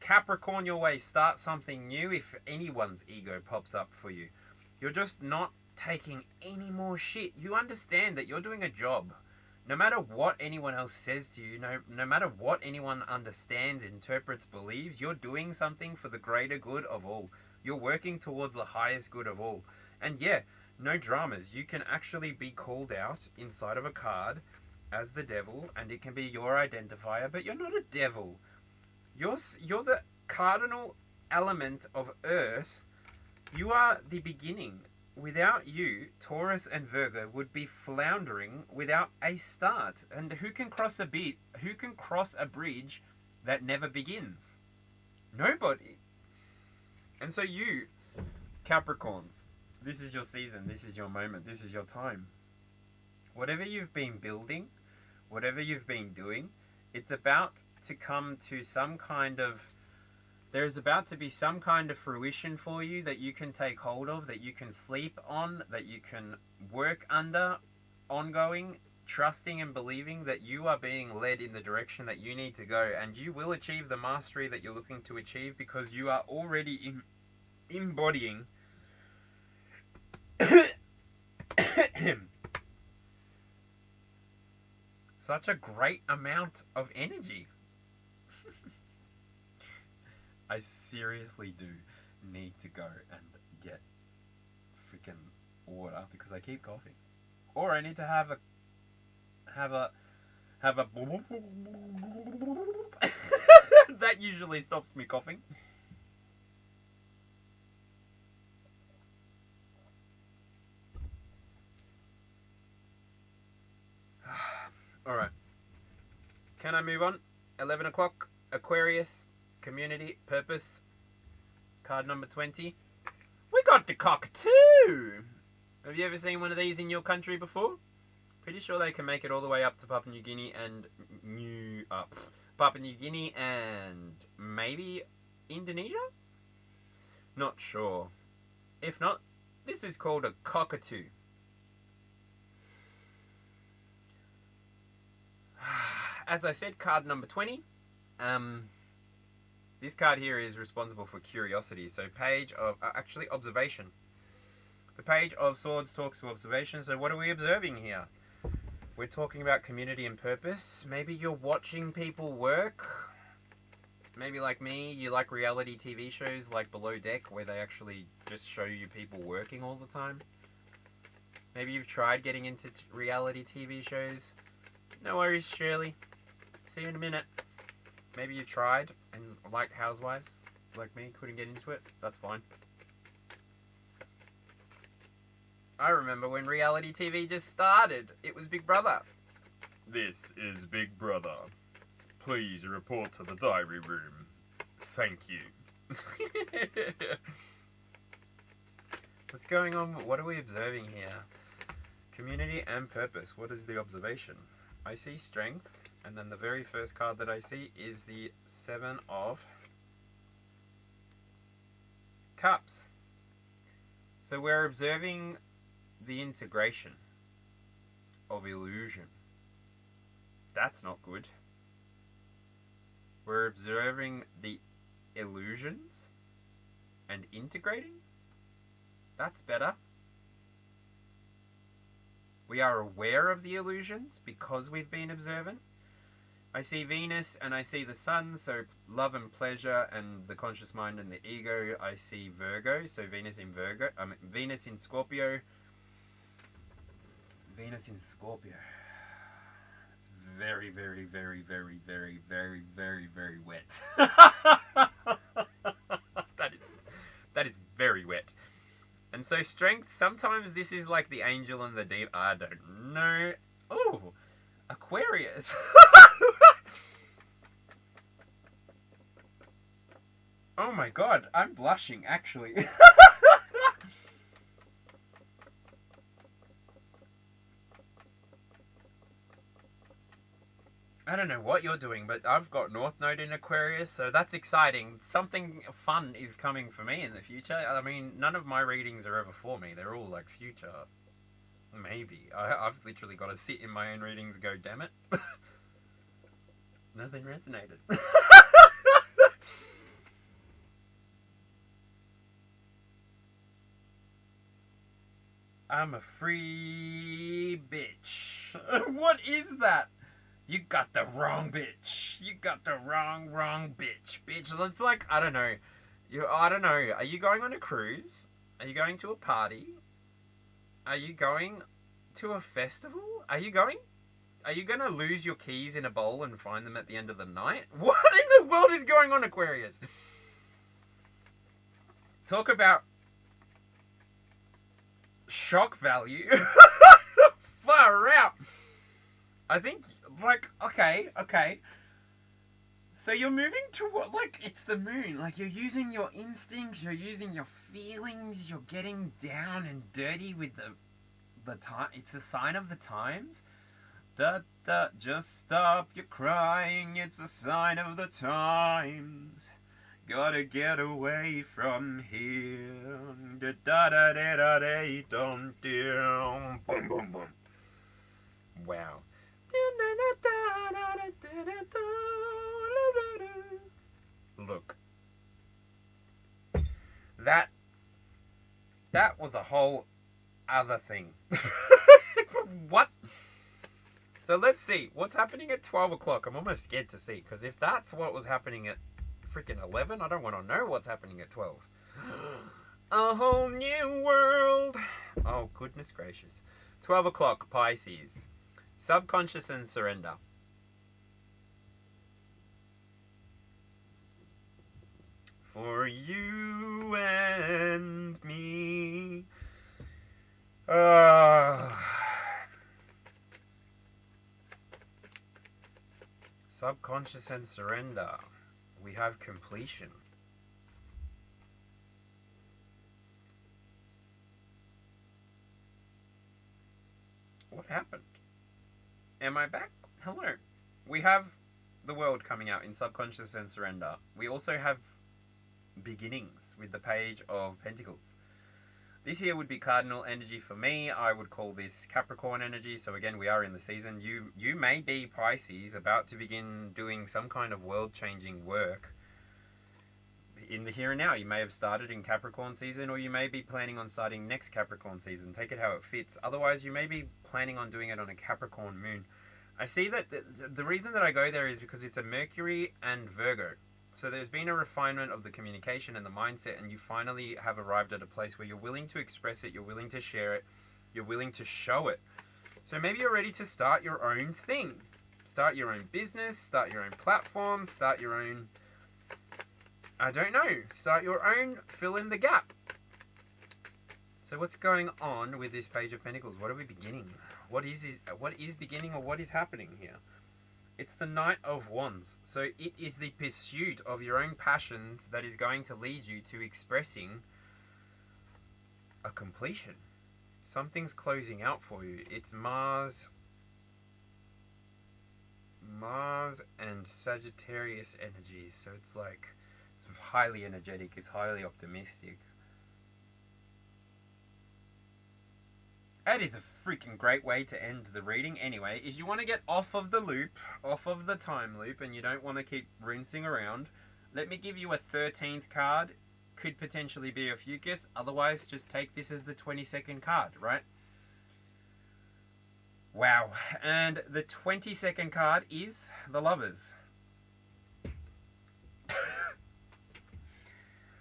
Capricorn your way, start something new if anyone's ego pops up for you. You're just not taking any more shit. You understand that you're doing a job. No matter what anyone else says to you, no matter what anyone understands, interprets, believes, you're doing something for the greater good of all. You're working towards the highest good of all. And yeah, no dramas. You can actually be called out inside of a card as the devil, and it can be your identifier, but you're not a devil. You're the cardinal element of Earth. You are the beginning. Without you, Taurus and Virgo would be floundering without a start. And who can cross a bridge that never begins? Nobody. And so you, Capricorns, this is your season, this is your moment, this is your time. Whatever you've been building, whatever you've been doing, it's about to come to some kind of... There's about to be some kind of fruition for you that you can take hold of, that you can sleep on, that you can work under, ongoing, trusting and believing that you are being led in the direction that you need to go. And you will achieve the mastery that you're looking to achieve because you are already embodying such a great amount of energy. I seriously do need to go and get freaking water because I keep coughing. Or I need to have a that usually stops me coughing. Alright. Can I move on? 11 o'clock, Aquarius. Community, purpose, card number 20. We got the cockatoo! Have you ever seen one of these in your country before? Pretty sure they can make it all the way up to Papua New Guinea and maybe Indonesia? Not sure. If not, this is called a cockatoo. As I said, card number 20. This card here is responsible for curiosity. So page of, actually observation. The Page of Swords talks to observation. So what are we observing here? We're talking about community and purpose. Maybe you're watching people work. Maybe like me, you like reality TV shows like Below Deck where they actually just show you people working all the time. Maybe you've tried getting into reality TV shows. No worries, Shirley. See you in a minute. Maybe you tried and like Housewives, like me, couldn't get into it. That's fine. I remember when reality TV just started. It was Big Brother. This is Big Brother. Please report to the diary room. Thank you. What's going on? What are we observing here? Community and purpose. What is the observation? I see strength, and then the very first card that I see is the 7 of Cups. So we're observing the integration of illusion. That's not good. We're observing the illusions and integrating. That's better. We are aware of the illusions because we've been observant. I see Venus and I see the Sun, so love and pleasure and the conscious mind and the ego. I see Virgo, so Venus in Virgo. Venus in Scorpio. Venus in Scorpio. It's very, very, very, very, very, very, very, very wet. That is very wet. And so strength, sometimes this is like the angel and the demon. I don't know. Oh, Aquarius. Oh my god, I'm blushing actually. I don't know what you're doing, but I've got North Node in Aquarius, so that's exciting. Something fun is coming for me in the future. I mean, none of my readings are ever for me. They're all like future. Maybe. I've literally got to sit in my own readings and go, damn it. Nothing resonated. I'm a free bitch. What is that? You got the wrong bitch. You got the wrong bitch. Bitch, it's like, I don't know. I don't know. Are you going on a cruise? Are you going to a party? Are you going to a festival? Are you going to lose your keys in a bowl and find them at the end of the night? What in the world is going on, Aquarius? Talk about shock value. Far out. I think, like, okay. So you're moving to what, like, it's the moon. Like, you're using your instincts, you're using your feelings, you're getting down and dirty with the time. It's a sign of the times. Just stop your crying, it's a sign of the times. Gotta get away from here. Boom, boom, boom. Wow. Look. That was a whole other thing. What? So let's see. What's happening at 12 o'clock? I'm almost scared to see. Because if that's what was happening at freaking 11, I don't want to know what's happening at 12. A whole new world. Oh, goodness gracious. 12 o'clock, Pisces. Subconscious and surrender. For you and me. Subconscious and surrender. We have completion. What happened? Am I back? Hello. We have the world coming out in subconscious and surrender. We also have beginnings with the Page of Pentacles. This here would be cardinal energy for me. I would call this Capricorn energy. So again, we are in the season. You may be Pisces, about to begin doing some kind of world-changing work in the here and now. You may have started in Capricorn season, or you may be planning on starting next Capricorn season. Take it how it fits. Otherwise, you may be planning on doing it on a Capricorn moon. I see that the reason that I go there is because it's a Mercury and Virgo. So there's been a refinement of the communication and the mindset, and you finally have arrived at a place where you're willing to express it, you're willing to share it, you're willing to show it. So maybe you're ready to start your own thing. Start your own business, start your own platform, start your own, I don't know, start your own, fill in the gap. So what's going on with this Page of Pentacles? What are we beginning? What is beginning, or what is happening here? It's the Knight of Wands. So it is the pursuit of your own passions that is going to lead you to expressing a completion. Something's closing out for you. It's Mars Mars and Sagittarius energies. So it's like, it's highly energetic, it's highly optimistic. That is a freaking great way to end the reading. Anyway, if you want to get off of the loop, off of the time loop, and you don't want to keep rinsing around, let me give you a 13th card. Could potentially be a Fucus. Otherwise, just take this as the 22nd card, right? Wow. And the 22nd card is the Lovers.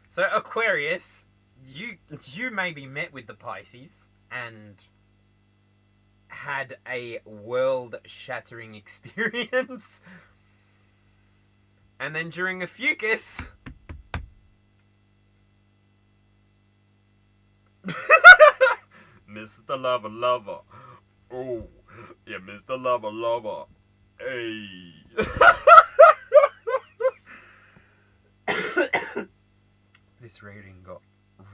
So, Aquarius, you maybe met with the Pisces and had a world-shattering experience. And then during a Fucus... Mr. Lover. Oh, yeah, Mr. Lover. Hey. This reading got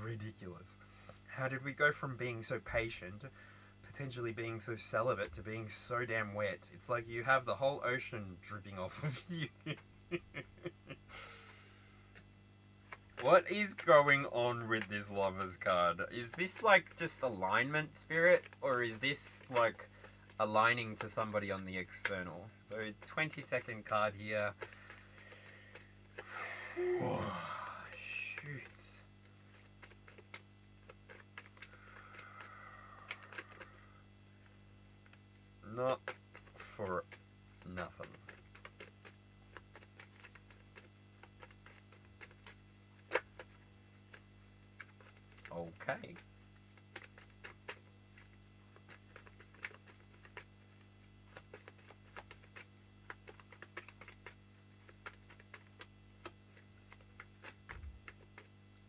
ridiculous. How did we go from being so patient, potentially being so celibate, to being so damn wet? It's like you have the whole ocean dripping off of you. What is going on with this Lovers card? Is this like just alignment, Spirit? Or is this like aligning to somebody on the external? So 22nd card here. Oh, shoots. Not for nothing. Okay.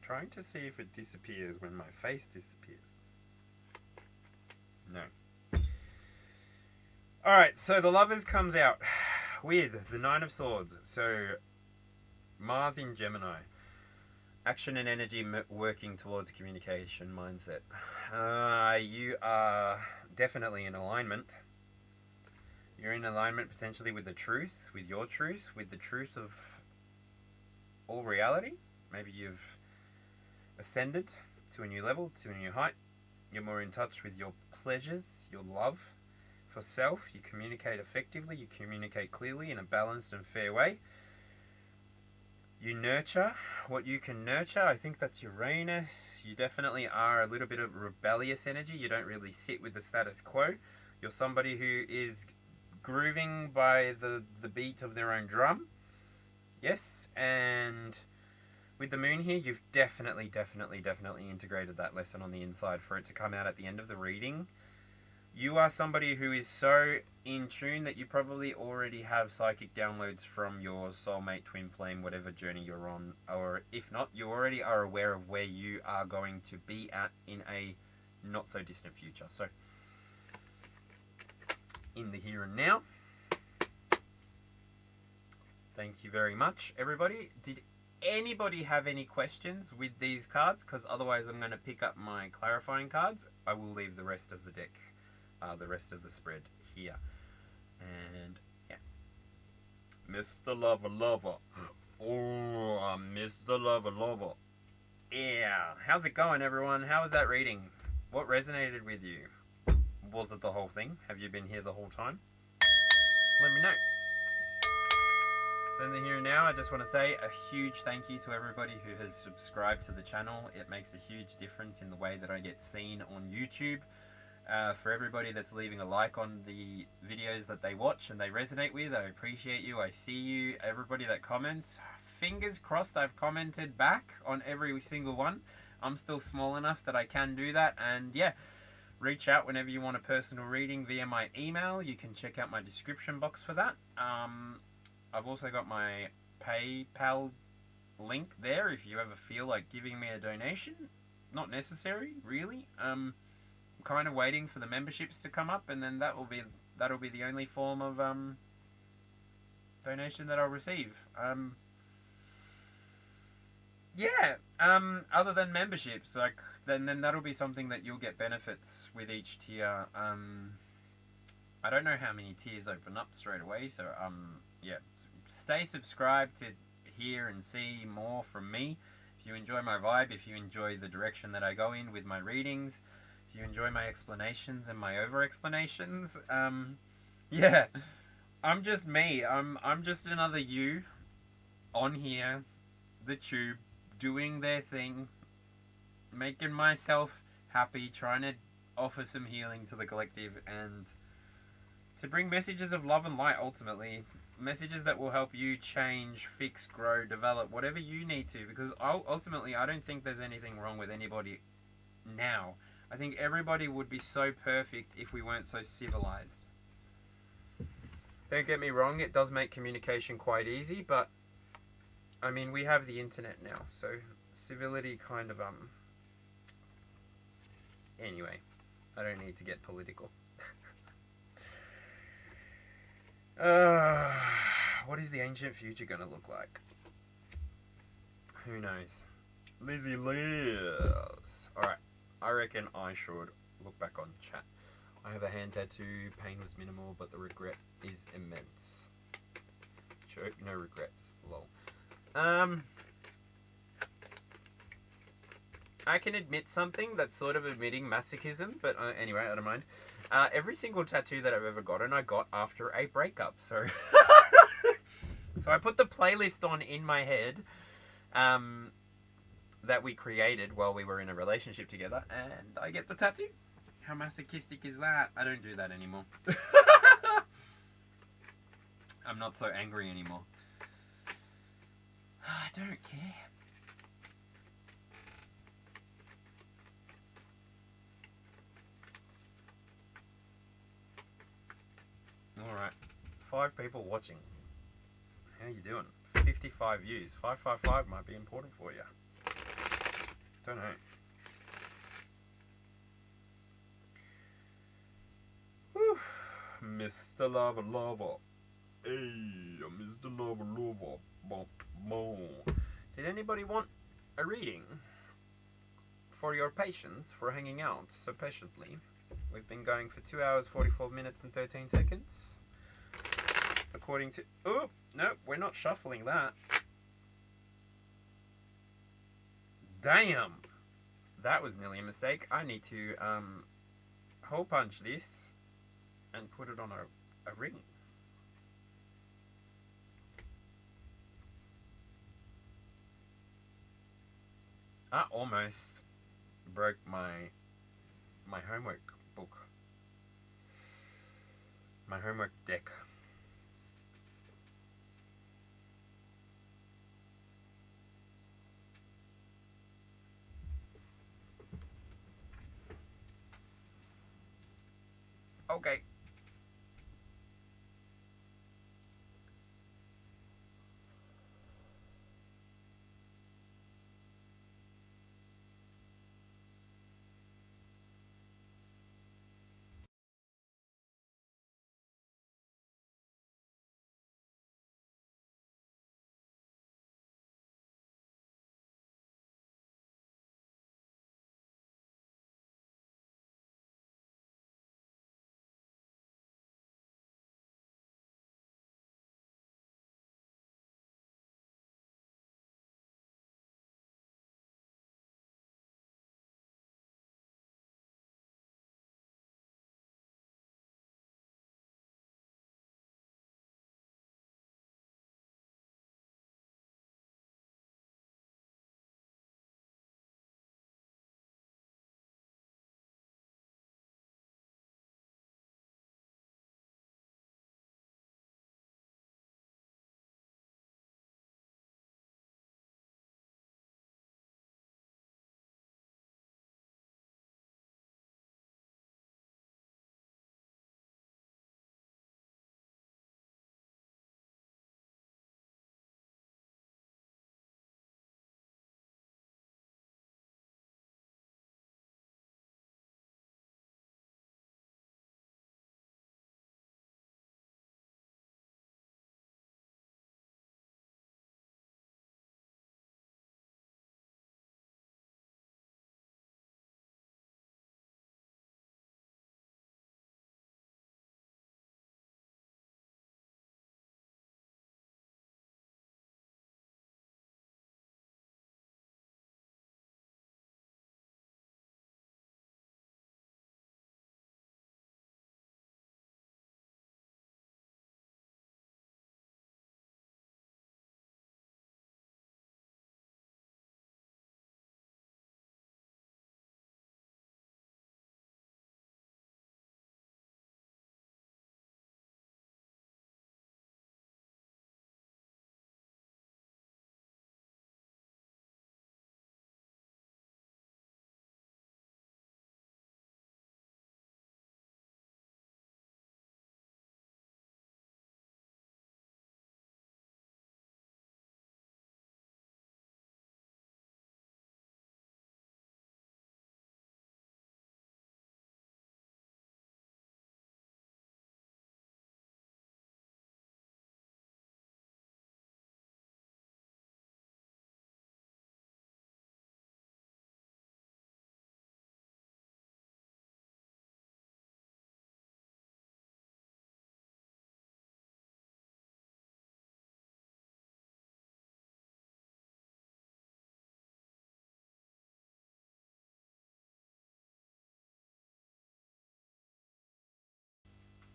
Trying to see if it disappears when my face disappears. No. Alright, so the Lovers comes out with the Nine of Swords. So, Mars in Gemini. Action and energy working towards a communication mindset. You are definitely in alignment. You're in alignment potentially with the truth, with your truth, with the truth of all reality. Maybe you've ascended to a new level, to a new height. You're more in touch with your pleasures, your love for self. You communicate effectively, you communicate clearly in a balanced and fair way. You nurture what you can nurture. I think that's Uranus. You definitely are a little bit of rebellious energy. You don't really sit with the status quo. You're somebody who is grooving by the beat of their own drum. Yes, and with the moon here, you've definitely integrated that lesson on the inside for it to come out at the end of the reading. You are somebody who is so in tune that you probably already have psychic downloads from your soulmate, twin flame, whatever journey you're on. Or if not, you already are aware of where you are going to be at in a not so distant future. So, in the here and now. Thank you very much, everybody. Did anybody have any questions with these cards? Because otherwise I'm going to pick up my clarifying cards. I will leave the rest of the deck. The rest of the spread here. And yeah, Mr. Lover. Oh, Mr. Lover. Yeah, how's it going, everyone? How was that reading? What resonated with you? Was it the whole thing? Have you been here the whole time? Let me know. So in the here and now, I just want to say a huge thank you to everybody who has subscribed to the channel. It makes a huge difference in the way that I get seen on YouTube. For everybody that's leaving a like on the videos that they watch and they resonate with, I appreciate you. I see you. Everybody that comments, fingers crossed I've commented back on every single one. I'm still small enough that I can do that. And yeah, reach out whenever you want a personal reading via my email. You can check out my description box for that. I've also got my PayPal link there if you ever feel like giving me a donation. Not necessary, really. I'm kind of waiting for the memberships to come up, and then that'll be the only form of donation that I'll receive. Other than memberships, like then that'll be something that you'll get benefits with each tier. I don't know how many tiers open up straight away, so yeah, stay subscribed to hear and see more from me. If you enjoy my vibe, if you enjoy the direction that I go in with my readings, if you enjoy my explanations and my over explanations, yeah, I'm just me. I'm just another you on here, the tube, doing their thing, making myself happy, trying to offer some healing to the collective, and to bring messages of love and light, ultimately. Messages that will help you change, fix, grow, develop, whatever you need to. Because ultimately, I don't think there's anything wrong with anybody now. I think everybody would be so perfect if we weren't so civilized. Don't get me wrong, it does make communication quite easy, but I mean, we have the internet now, so civility kind of, anyway, I don't need to get political. What is the ancient future going to look like? Who knows? Lizzie lives. Alright, I reckon I should look back on chat. I have a hand tattoo, pain was minimal, but the regret is immense. Sure, no regrets, lol. I can admit something that's sort of admitting masochism, but anyway, I don't mind. Every single tattoo that I've ever gotten, I got after a breakup, so... So I put the playlist on in my head that we created while we were in a relationship together, and I get the tattoo. How masochistic is that? I don't do that anymore. I'm not so angry anymore. I don't care. Alright, 5 people watching. How you doing? 55 views. 555 might be important for you. Don't know. Whew. Mr. Lava Lava. Hey, Mr. Lava Lava. Boom, boom. Did anybody want a reading? For your patience, for hanging out so patiently. We've been going for 2 hours, 44 minutes and 13 seconds. According to... Oh, no, we're not shuffling that. Damn! That was nearly a mistake. I need to hole punch this and put it on a ring. I almost broke my homework book. My homework deck. Okay.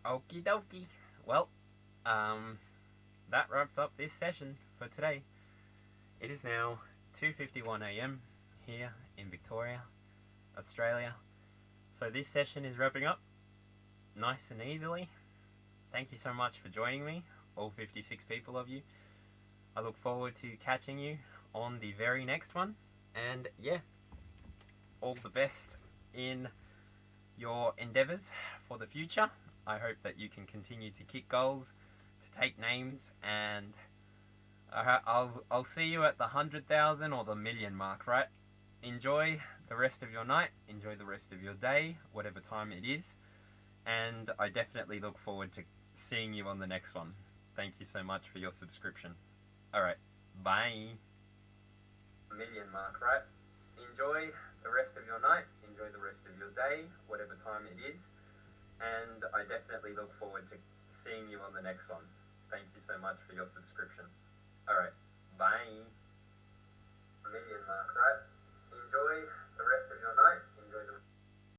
Okie dokie. Well, that wraps up this session for today. It is now 2:51 a.m. here in Victoria, Australia. So this session is wrapping up nice and easily. Thank you so much for joining me, all 56 people of you. I look forward to catching you on the very next one. And yeah, all the best in your endeavors for the future. I hope that you can continue to kick goals, to take names, and I'll see you at the 100,000 or the million mark, right? Enjoy the rest of your night, enjoy the rest of your day, whatever time it is, and I definitely look forward to seeing you on the next one. Thank you so much for your subscription. Alright, bye. Million mark, right? Enjoy the rest of your night, enjoy the rest of your day, whatever time it is, and I definitely look forward to seeing you on the next one. Thank you so much for your subscription. Alright, bye.